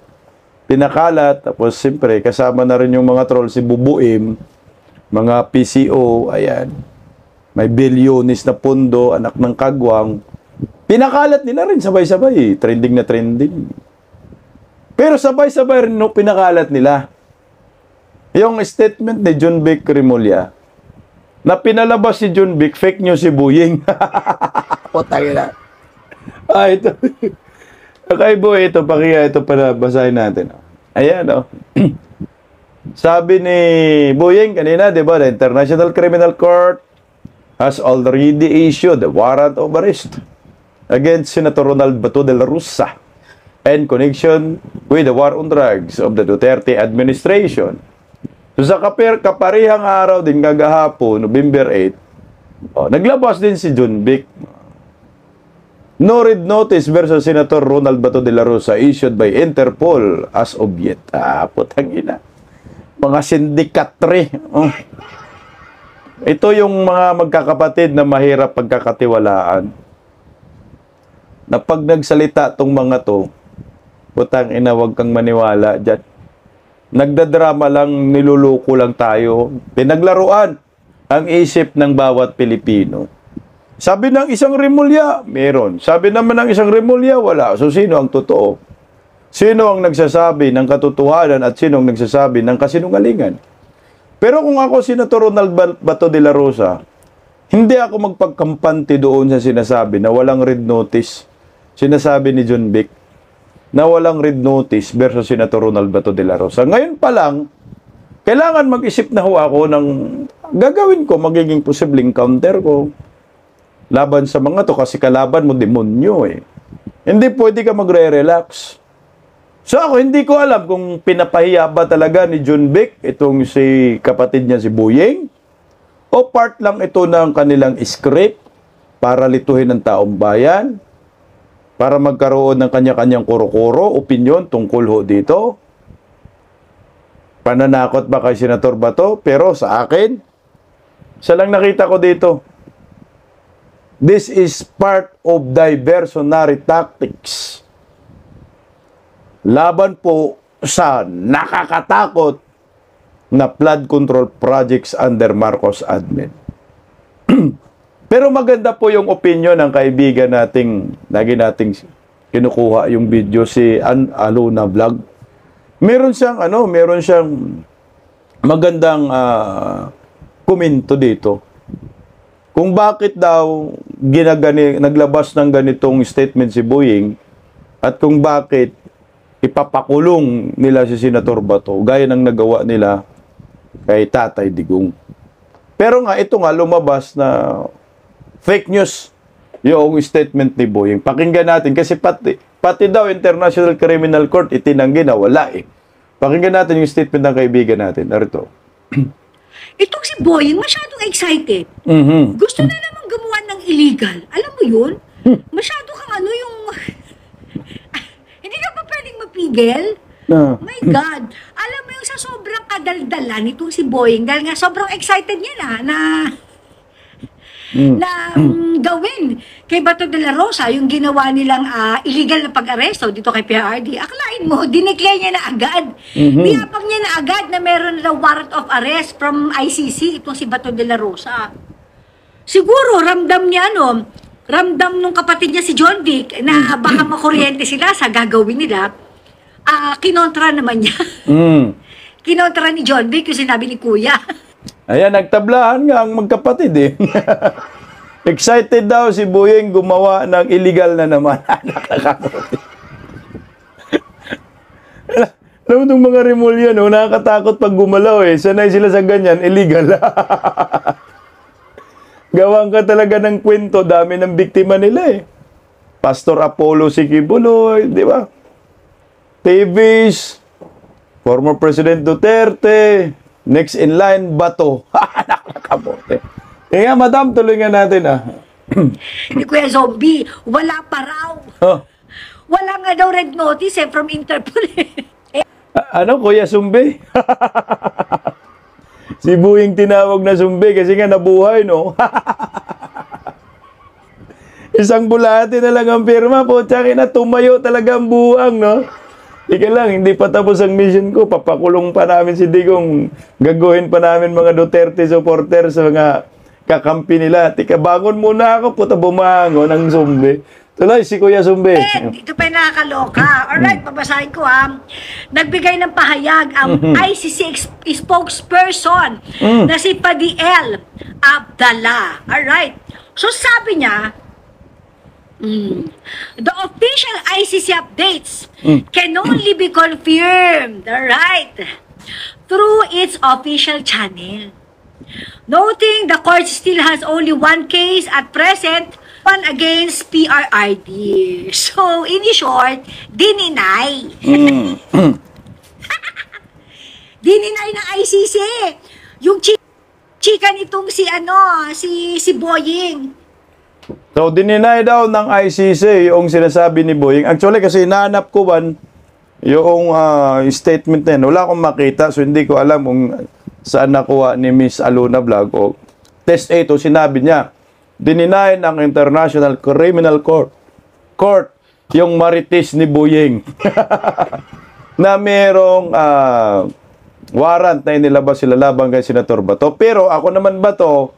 Pinakalat, tapos siyempre, kasama na rin yung mga troll, si Bubuim, mga PCO, ayan. May bilyonis na pondo, anak ng kagwang. Pinakalat nila rin sabay-sabay, trending na trending. Pero sabay-sabay rin no, pinakalat nila. Yung statement ni John Vic Remulla, na pinalabas si John Vic, fake news si Boyeng. Putang ina. Ito. Okay, boy, ito para basahin natin. Ayan, oh. Sabi ni Boyeng kanina, di ba, the International Criminal Court has already issued a warrant of arrest against Senator Ronald Bato de la Rosa in connection with the war on drugs of the Duterte administration. So, sa kaparihang araw din kagahapon, November 8, naglabas din si John Vic. No read notice versus Senator Ronald Bato de la Rosa issued by Interpol as of yet. Putang ina. Mga sindikatre. Ito yung mga magkakapatid na mahirap pagkakatiwalaan. Na pag nagsalita tong mga to, putang ina, wag kang maniwala dyan. Nagdadrama lang, niluluko lang tayo. Pinaglaruan ang isip ng bawat Pilipino. Sabi ng isang Remulla, meron. Sabi naman ng isang Remulla, wala. So, sino ang totoo? Sino ang nagsasabi ng katotohanan at sino ang nagsasabi ng kasinungalingan? Pero kung ako, Senator Ronald Bato de la Rosa, hindi ako magpagkampante doon sa sinasabi na walang red notice. Sinasabi ni John Vic na walang red notice versus Senator Ronald Bato de la Rosa. Ngayon pa lang, kailangan mag-isip na ho ako ng gagawin ko, magiging posibleng counter ko laban sa mga to kasi kalaban mo demonyo eh. Hindi pwede ka magre-relax. So ako hindi ko alam kung pinapahiya ba talaga ni John Vic itong si kapatid niya si Boyeng o part lang ito ng kanilang script para lituhin ng taong bayan, para magkaroon ng kanya-kanyang kuro-kuro, opinion tungkol ho dito. Pananakot ba kay Senator Bato? Pero sa akin, isa lang nakita ko dito. This is part of diversionary tactics. Laban po sa nakakatakot na flood control projects under Marcos admin. Pero maganda po yung opinion ng kaibigan nating, lagi nating kinukuha yung video, si Aluna Vlog. Meron siyang magandang komento dito. Kung bakit daw naglabas ng ganitong statement si Boyeng at kung bakit ipapakulong nila si Senator Bato gaya ng nagawa nila kay Tatay Digong. Pero nga, ito nga lumabas na fake news yung statement ni Boyeng. Pakinggan natin kasi pati daw International Criminal Court itinanggi na wala eh. Pakinggan natin yung statement ng kaibigan natin. Narito. Itong si Boyeng masyadong excited. Gusto na naman gumawa ng illegal. Alam mo yun? Masyado kang yung... Hindi ka pa pwedeng mapigil? My God. Alam mo yung sa sobrang kadaldalan nitong si Boyeng, dahil nga sobrang excited niya na gawin kay Bato de la Rosa yung ginawa nilang illegal na pag-aresto dito kay PRD. Akalain mo, dineclare niya na agad. Niyapag niya na agad na meron na warrant of arrest from ICC itong si Bato de la Rosa. Siguro ramdam niya ramdam nung kapatid niya si John Vic na baka makuryente sila sa gagawin nila. Kinontra naman niya. Kinontra ni John Vic yung sinabi ni Kuya. Ayan, nagtablahan nga ang magkapatid eh. Excited daw si Boyeng gumawa ng illegal na naman. Nakakatakot. Alam mo itong mga Remulla, nakakatakot pag gumalaw eh. Sanay sila sa ganyan, illegal. Gawang ka talaga ng kwento, dami ng biktima nila eh. Pastor Apollo Siquibuloy, di ba? Tevis, former President Duterte, next in line, Bato. Nakakabote. Kaya madam, tuloy nga natin ni Kuya Zombie, wala pa raw. Oh. Wala nga daw red notice from Interpol. Ano, Kuya Sumbe? Si Buying tinawag na Sumbe kasi nga nabuhay, no? Isang bulate na lang ang pirma po. Tsaka na tumayo talaga ang buwang, no? Ika lang, hindi pa tapos ang mission ko. Papakulong pa namin si Digong. Gaguhin pa namin mga Duterte supporters sa mga kakampi nila. Tika, bangon muna ako. Puta, bumangon ang Sumbe. Tuloy, si Kuya Sumbe. Dito pa yung nakakaloka. Alright, babasahin ko ha. Nagbigay ng pahayag ang ICC spokesperson na si Fadiel Abdallah. Alright. So sabi niya, the official ICC updates can only be confirmed, alright, through its official channel. Noting the court still has only one case at present, one against PRRD. So, in short, dininay. Dininay ng ICC. Yung chika nitong si Boying. So, dininay daw ng ICC yung sinasabi ni Boying. Actually, kasi nahanap ko ban yung statement na yan. Wala akong makita, so hindi ko alam kung saan nakuha ni Miss Aluna Vlog. O, test 8, o sinabi niya, dininay ng International Criminal Court yung marites ni Boying na merong warrant na inilabas sila labang kay Senator Bato. Pero ako naman Bato,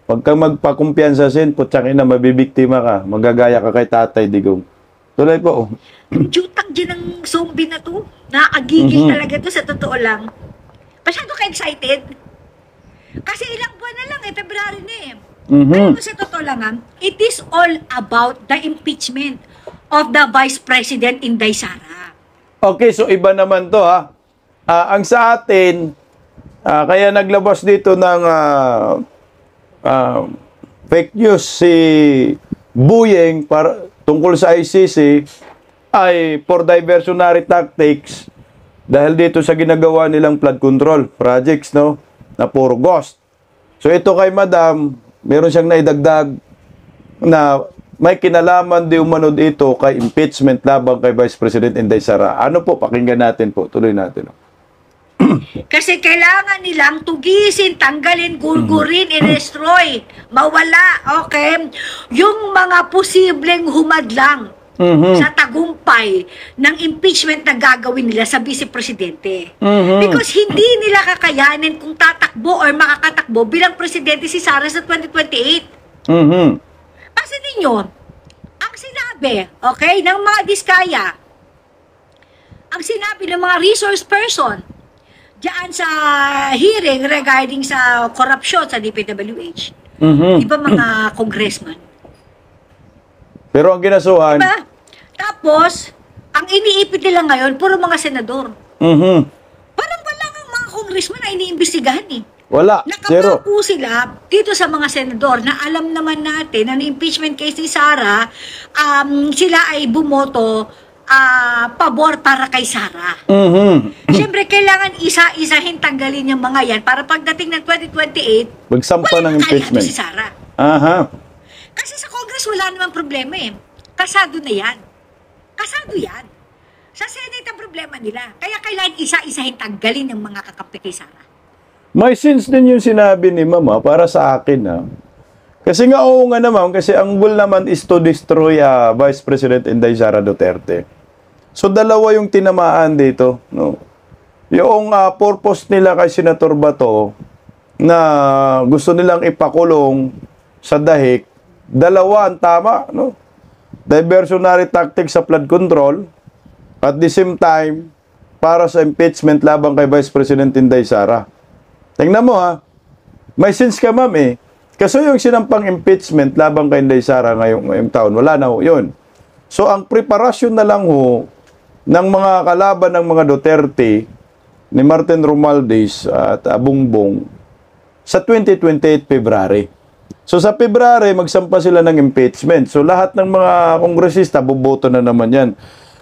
pag kang magpakumpiyansa sin, putsang ina, mabibiktima ka. Magagaya ka kay Tatay Digong. Tuloy po. Jutang dyan ng zombie na to. Nakagigil talaga to sa totoo lang. Masyado ka excited. Kasi ilang buwan na lang February na Alam mo sa totoo lang it is all about the impeachment of the Vice President Inday Sara. Okay, so iba naman to ha. Ang sa atin, kaya naglabas dito ng fake news si Buying para tungkol sa ICC ay for diversionary tactics dahil dito sa ginagawa nilang flood control projects, no, na puro ghost. So ito kay Madam, meron siyang naidagdag na may kinalaman di umano dito kay impeachment labang kay Vice President Inday Sara. Ano po, pakinggan natin po, tuloy natin. Kasi kailangan nilang tugisin, tanggalin, gurgurin, i-destroy, mawala, okay? Yung mga posibleng humadlang sa tagumpay ng impeachment na gagawin nila sa Vice Presidente. Because hindi nila kakayanin kung tatakbo or makakatakbo bilang Presidente si Sara sa 2028. Kasi ninyo, ang sinabi, okay, ng mga diskaya, ang sinabi ng mga resource person, diyan sa hearing regarding sa corruption sa DPWH, iba mga congressman. Pero ang ginasuhan... Diba? Tapos, ang iniipit nila ngayon, puro mga senador. Parang wala nga mga congressman na iniimbestigahan Wala, zero. Nakapako sila dito sa mga senador na alam naman natin na impeachment case ni Sara, sila ay bumoto pabor para kay Sara. Siyempre, kailangan isa-isahin tanggalin yung mga yan para pagdating ng 2028, magsampa ng impeachment. Si Sara. Kasi sa Congress, wala namang problema Kasado na yan. Kasado yan. Sa Senate ang problema nila. Kaya kailangan isa-isahin tanggalin yung mga kakampi kay Sara. May sense din yung sinabi ni Mama para sa akin Kasi nga oo nga naman, kasi ang goal naman is to destroy Vice President Inday Sara Duterte. So dalawa yung tinamaan dito, no. Yung purpose nila kay Senator Bato na gusto nilang ipakulong sa dahig, dalawa ang tama, no. Diversionary tactics sa flood control at the same time para sa impeachment labang kay Vice President Inday Sara. Tingnan mo may sense ka ma'am Kasi yung sinampang impeachment labang kay Inday Sara ngayong taon, wala na yun. So ang preparasyon na lang ng mga kalaban ng mga Duterte ni Martin Romualdez at Bongbong sa 2028 February. So sa February, magsampa sila ng impeachment. So lahat ng mga kongresista, boboto na naman yan.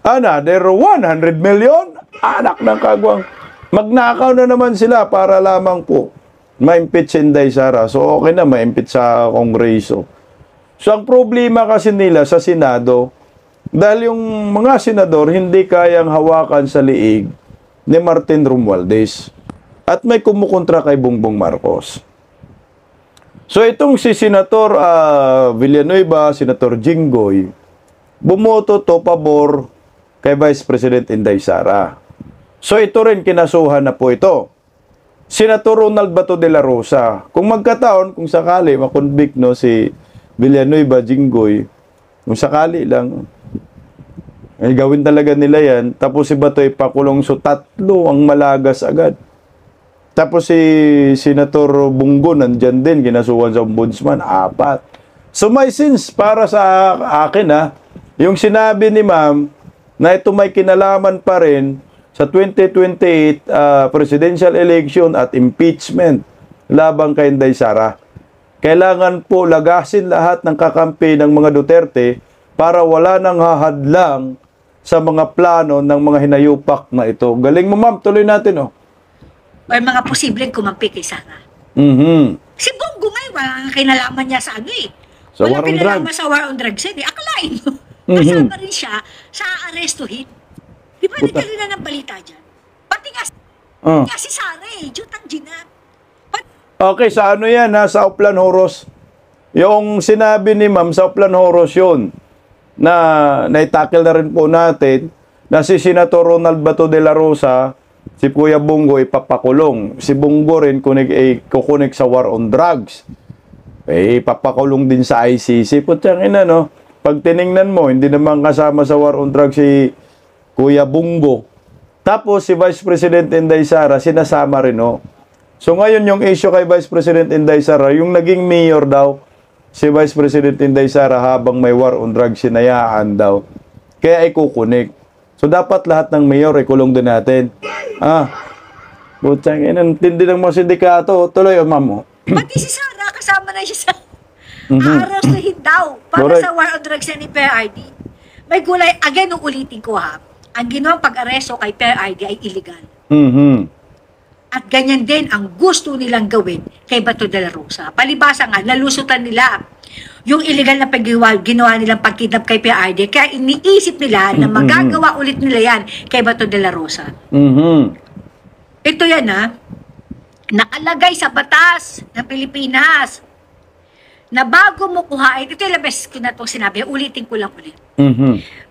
Another 100 million? Anak ng kagwang. Magnakaw na naman sila para lamang po ma-impeach si Inday Sara. So okay na, ma-impeach sa kongreso. So ang problema kasi nila sa Senado, dahil yung mga senador hindi kayang hawakan sa liig ni Martin Romualdez at may kumukontra kay Bongbong Marcos. So itong si Senator Villanueva, Senator Jinggoy, bumoto to pabor kay Vice President Inday Sara. So ito rin kinasuhan na po ito. Senator Ronald Bato de la Rosa, kung magkataon, kung sakali makonvict no si Villanueva, Jinggoy, kung sakali lang, ay gawin talaga nila yan. Tapos si Bato ipakulong, so 3 ang malagas agad. Tapos si Senator Bungo nandyan din, kinasuhan sa ombudsman, 4. So may sense para sa akin yung sinabi ni ma'am na ito may kinalaman pa rin sa 2028 presidential election at impeachment labang kay Inday Sara. Kailangan po lagasin lahat ng kakampi ng mga Duterte para wala nang hahadlang sa mga plano ng mga hinayupak na ito. Galing mo ma'am, tuloy natin Or mga posibleng kumampi kay Sara. Si Bongo ngayon, wala kinalaman niya sa Sa Wala war on kinalaman drugs. sa war on drugs yan. Akalain mo. Kasama rin siya sa arestuhin. Di ba nagkaroon na ng balita dyan? Pati nga si Sara Jutang Gina. Okay, sa ano yan sa Uplan Horos. Yung sinabi ni ma'am sa Uplan Horos yun, na naitakil na rin po natin, na si Senator Ronald Bato de la Rosa, si Kuya Bongo ipapakulong. Si Bongo rin kukunik sa war on drugs. Ipapakulong din sa ICC. Putyang ina, no? Pag tiningnan mo, hindi naman kasama sa war on drugs si Kuya Bongo. Tapos si Vice President Inday Sara, sinasama rin, no? So ngayon yung issue kay Vice President Inday Sara, yung naging mayor daw, si Vice President Inday Sara habang may war on drugs, sinayaan daw. Kaya ay kukunik. So dapat lahat ng mayor ikulong din natin. Putyang ina, tindi ng mga sindikato. Tuloy, ma'am. Pati si Sara, kasama na siya sa arestuhin daw para Correct. sa war on drugs ni PRD. May gulay, again, uulitin ko ang ginawang pag-aresto kay PRD ay illegal. At ganyan din ang gusto nilang gawin kay Bato de la Rosa. Palibasa nga, nalusutan nila yung illegal na ginawa nilang pagkidnap kay PRD. Kaya iniisip nila na magagawa ulit nila yan kay Bato de la Rosa. Ito yan nakalagay sa batas ng Pilipinas na bago mo kuhain, ito yung labas ko na itong sinabi, ulitin ko lang ulit.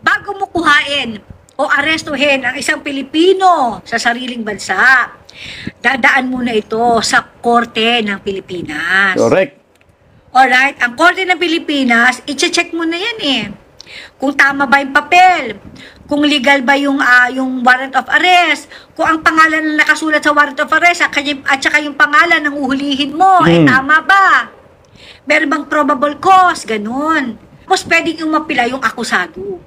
Bago mo kuhain o arestuhin ang isang Pilipino sa sariling bansa, dadaan muna ito sa Korte ng Pilipinas. Correct. Alright, ang Korte ng Pilipinas, i-check mo na yan kung tama ba yung papel, kung legal ba yung warrant of arrest, kung ang pangalan na nakasulat sa warrant of arrest at saka yung pangalan ng uhulihin mo, tama ba? Meron bang probable cause? Ganun. Tapos pwedeng yung mapila yung akusado.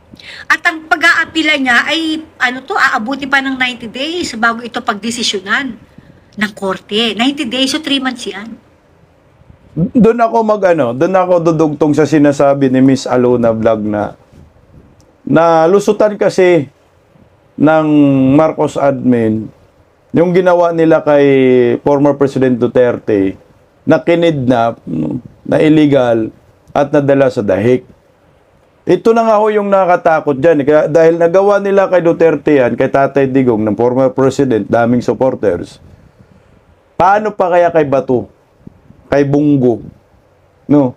At ang pag-aapila niya ay, aabuti pa ng 90 days bago ito pagdesisyonan ng korte. 90 days, so 3 months yan. Doon ako dudugtong sa sinasabi ni Miss Alona Vlog na lusutan kasi ng Marcos admin yung ginawa nila kay former President Duterte na kinidnap, na illegal at nadala sa dahig. Ito na nga ho yung nakatakot dyan. Kaya dahil nagawa nila kay Duterte yan, kay Tatay Digong ng former president, daming supporters, paano pa kaya kay Bato? Kay Bongo? No?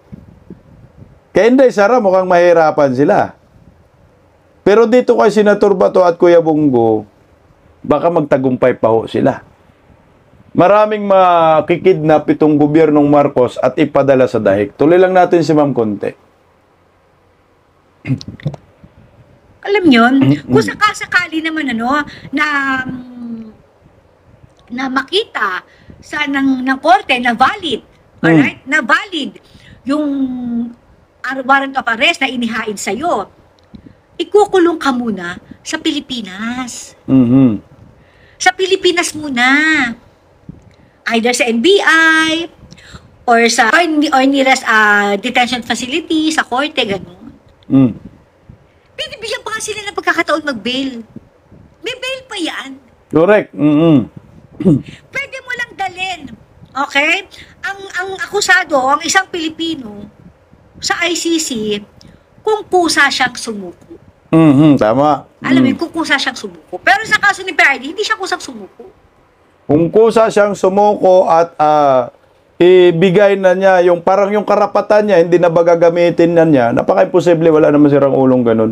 Kaya Inday Sara mukhang mahirapan sila. Pero dito kay Senator Bato at Kuya Bongo, baka magtagumpay pa ho sila. Maraming makikidnap itong gobyernong Marcos at ipadala sa dahig. Tuloy lang natin si Ma'am Conte. Alam yun, kung sakasakali naman na makita sa ng korte na valid, alright? Na valid yung warrant of arrest na inihain sa'yo, ikukulong ka muna sa Pilipinas. Sa Pilipinas muna. Either sa NBI or sa or nearest detention facility, sa korte, gano'n. Binibigyan pa nga sila ng pagkakataon mag-bail. May bail pa yan. Correct. Pwede mo lang dalhin. Okay? Ang akusado, ang isang Pilipino, sa ICC kung kusa siyang sumuko. Tama. Alam mo, kung kusa siyang sumuko. Pero sa kaso ni PRD, hindi siya kusang sumuko. Kung kusa siyang sumuko at ibigay na niya yung parang yung karapatan niya, hindi na ba gagamitin na niya, napaka-imposible, wala naman sirang ulong ganun.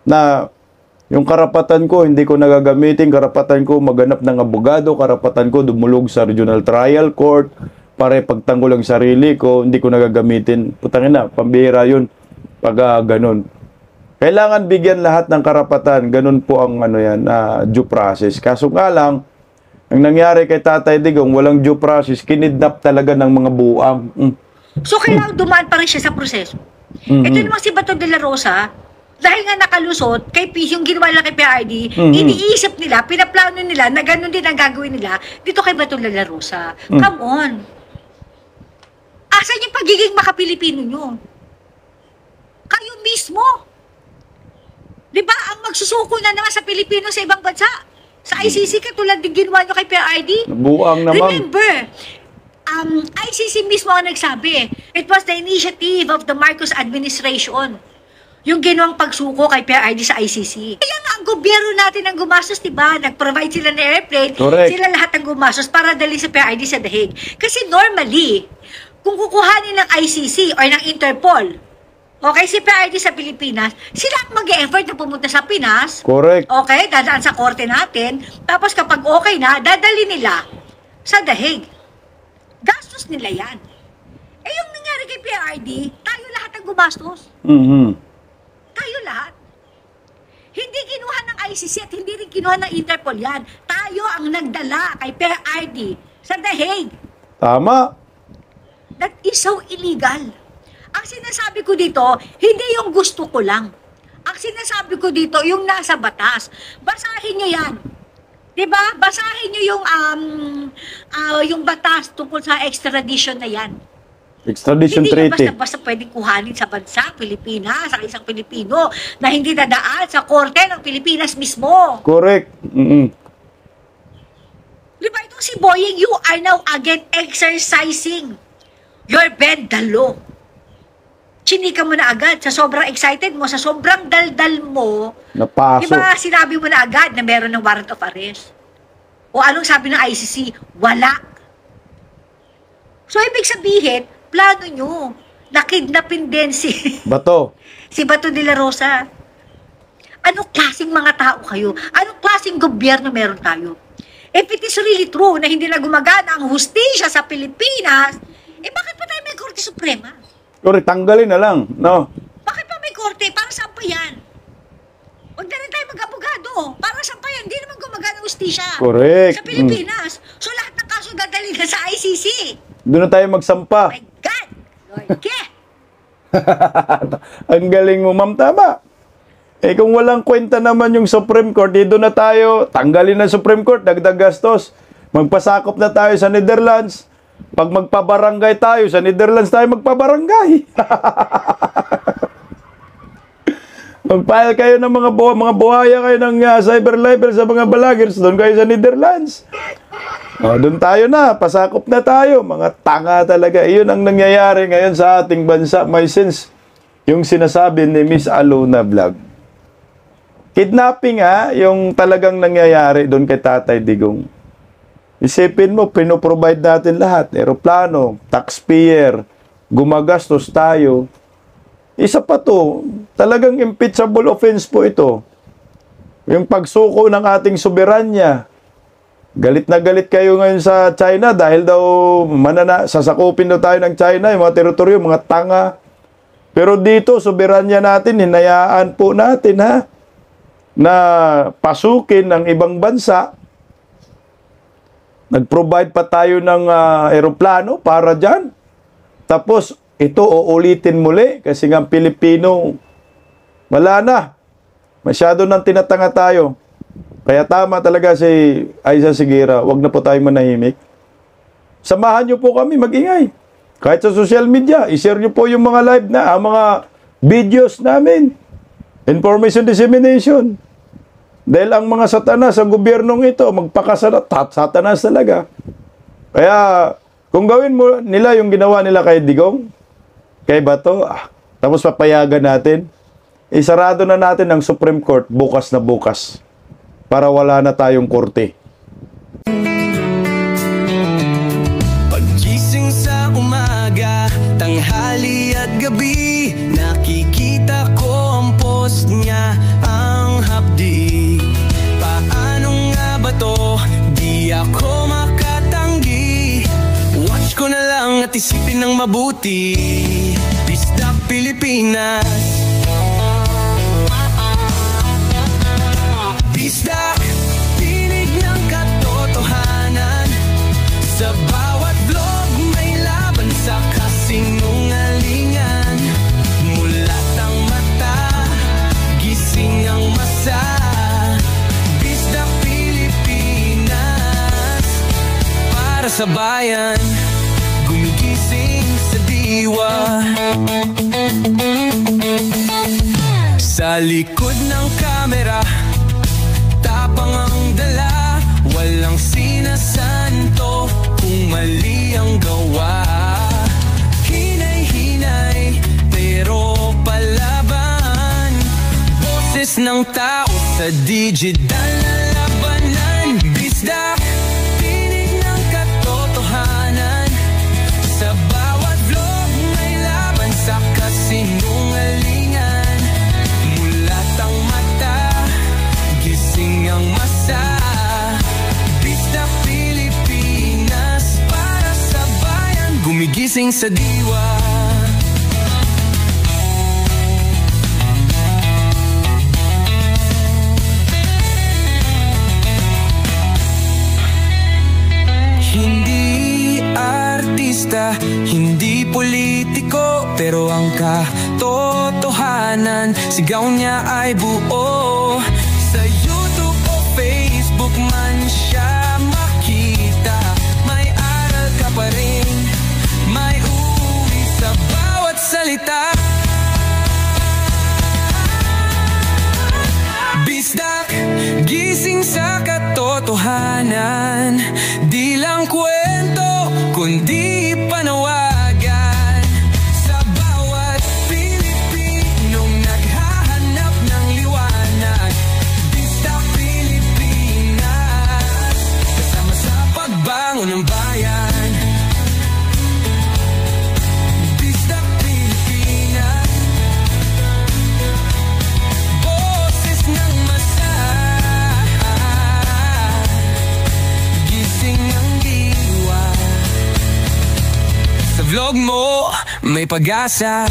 Na yung karapatan ko, hindi ko nagagamitin, karapatan ko maganap ng abogado, karapatan ko dumulog sa regional trial court, para ipagtanggol ang sarili ko, hindi ko nagagamitin. Putangin na, pambihira yun pag ganun. Kailangan bigyan lahat ng karapatan. Ganun po ang due process. Kaso nga lang, ang nangyari kay Tatay Digong, walang due process, kinidnap talaga ng mga buang. So, kailangan dumaan pa rin siya sa proseso. Ito naman si Bato de la Rosa, dahil nga nakalusot, yung ginawa nila kay PRD, iniisip nila, pinaplano nila, na ganun din ang gagawin nila dito kay Bato de la Rosa. Come on. Asan yung pagiging makapilipino nyo? Kayo mismo. Diba, ang magsusuko na naman sa Pilipino sa ibang bansa? Sa ICC, katulad din ginawa nyo kay PRD? Buang naman. Remember, ICC mismo ang nagsabi, it was the initiative of the Marcos administration, yung ginawang pagsuko kay PRD sa ICC. Kaya nga, ang gobyerno natin ang gumastos, diba? Nag-provide sila ng airplane, correct, sila lahat ang gumastos para dali sa PRD sa The Hague. Kasi normally, kung kukuhanin ng ICC or ng Interpol, okay, si PRD sa Pilipinas, sila ang mag-e-effort na pumunta sa Pinas. Correct. Okay, dadaan sa korte natin. Tapos kapag okay na, dadali nila sa The Hague. Gastos nila yan. Eh yung nangyari kay PRD, tayo lahat ang gumastos. Tayo lahat. Hindi kinuha ng ICC at hindi rin kinuha ng Interpol yan. Tayo ang nagdala kay PRD sa The Hague. Tama. That is so illegal. Ang sinasabi ko dito, hindi yung gusto ko lang. Ang sinasabi ko dito, yung nasa batas. Basahin nyo yan. Diba? Basahin nyo yung batas tungkol sa extradition na yan. Extradition hindi treaty. Hindi basta pwedeng kuhanin sa bansa, Pilipinas, sa isang Pilipino, na hindi dadaan sa korte ng Pilipinas mismo. Correct. Diba itong si Boying, you are now again exercising your bend the law. Chinika mo na agad, sa sobrang excited mo, sa sobrang daldal mo, napasok. Diba sinabi mo na agad na meron ng warrant of arrest? O anong sabi ng ICC? Wala. So ibig sabihin, plano nyo, nakidnapin din si Bato. si Bato de la Rosa. Anong klaseng mga tao kayo? Anong klaseng gobyerno meron tayo? If it is really true na hindi na gumagana ang hustisya sa Pilipinas, bakit pa tayo may Korte Suprema? Correct, tanggalin na lang, no? Bakit pa may korte? Para saan pa yan? Huwag na rin tayo mag-abogado. Para saan pa yan? Hindi naman gumagana ang hustisya. Correct. Sa Pilipinas. So lahat ng kaso dadalhin na sa ICC. Doon na tayo magsampa. My God! Lord, ke! Ang galing mo, ma'am, tama. Kung walang kwenta naman yung Supreme Court, dito na tayo, tanggalin na Supreme Court, dagdag gastos. Magpasakop na tayo sa Netherlands. Pag magpabarangay tayo, sa Netherlands tayo magpabarangay. Mag-file kayo ng mga buhaya kayo ng cyber libel sa mga balagers, doon kayo sa Netherlands. Doon tayo na, pasakop na tayo. Mga tanga talaga. Iyon ang nangyayari ngayon sa ating bansa. May sense yung sinasabi ni Miss Alona Vlog. Kidnapping yung talagang nangyayari doon kay Tatay Digong. Isipin mo, pinoprovide natin lahat. Aeroplano, taxpayer, gumagastos tayo. Isa pa to, talagang impeachable offense po ito. Yung pagsuko ng ating soberanya. Galit na galit kayo ngayon sa China dahil daw sasakupin daw tayo ng China, yung mga teritoryo, mga tanga. Pero dito, soberanya natin, hinayaan po natin na pasukin ng ibang bansa. Nag-provide pa tayo ng aeroplano para dyan. Tapos, ito uulitin muli kasi nga Pilipino, wala na. Masyado nang tinatanga tayo. Kaya tama talaga si Aiza Siguera, wag na po tayo manahimik. Samahan nyo po kami, mag-ingay. Kahit sa social media, i-share nyo po yung mga live na, mga videos namin. Information dissemination. Dahil ang mga satanas sa gobyernong ito, satanas talaga. Kaya, kung gawin mo nila yung ginawa nila kay Digong, Kay Bato, tapos papayagan natin. Isarado na natin ang Supreme Court bukas na bukas para wala na tayong korte. Paggising sa umaga, tanghali at gabi, nakikita ko ang post niya, ang hapdi. Paano nga ba to? Di ako makatanggi. Watch ko na lang at isipin ng mabuti. Bisdak Pilipinas, Bisdak, tinig ng katotohanan. Sa bawat vlog may laban sa kasinungalingan. Mulat ang mata, gising ang masa. Bisdak Pilipinas, para sa bayan, gumigising sa diwa. Sa likod ng kamera, tapang ang dala, walang sinasanto kung mali ang gawa. Hinay-hinay, pero palaban. Boses ng tao sa digital na labanan. Bisdak, tinig ng katotohanan. Sa bawat vlog may laban sa kasinungalingan. Mulat ang mata, gising ang masa. Bisdak Pilipinas, para sa bayan, gumigising sa diwa. Hindi artista, hindi politiko, pero ang katotohanan, sigaw niya ay buo. Sa YouTube o Facebook man siya makita, may aral ka pa rin, may uwi sa bawat salita. Bisdak, gising sa katotohanan. Di lang kwento, kundi panawagan. Sa bawat Pilipinong naghahanap ng liwanag. Bisdak Pilipinas, kasama sa pagbangon ng bayan. Bisdak Pilipinas, boses ng masa, gising ang diwa. Sa vlog mo may pag-asa.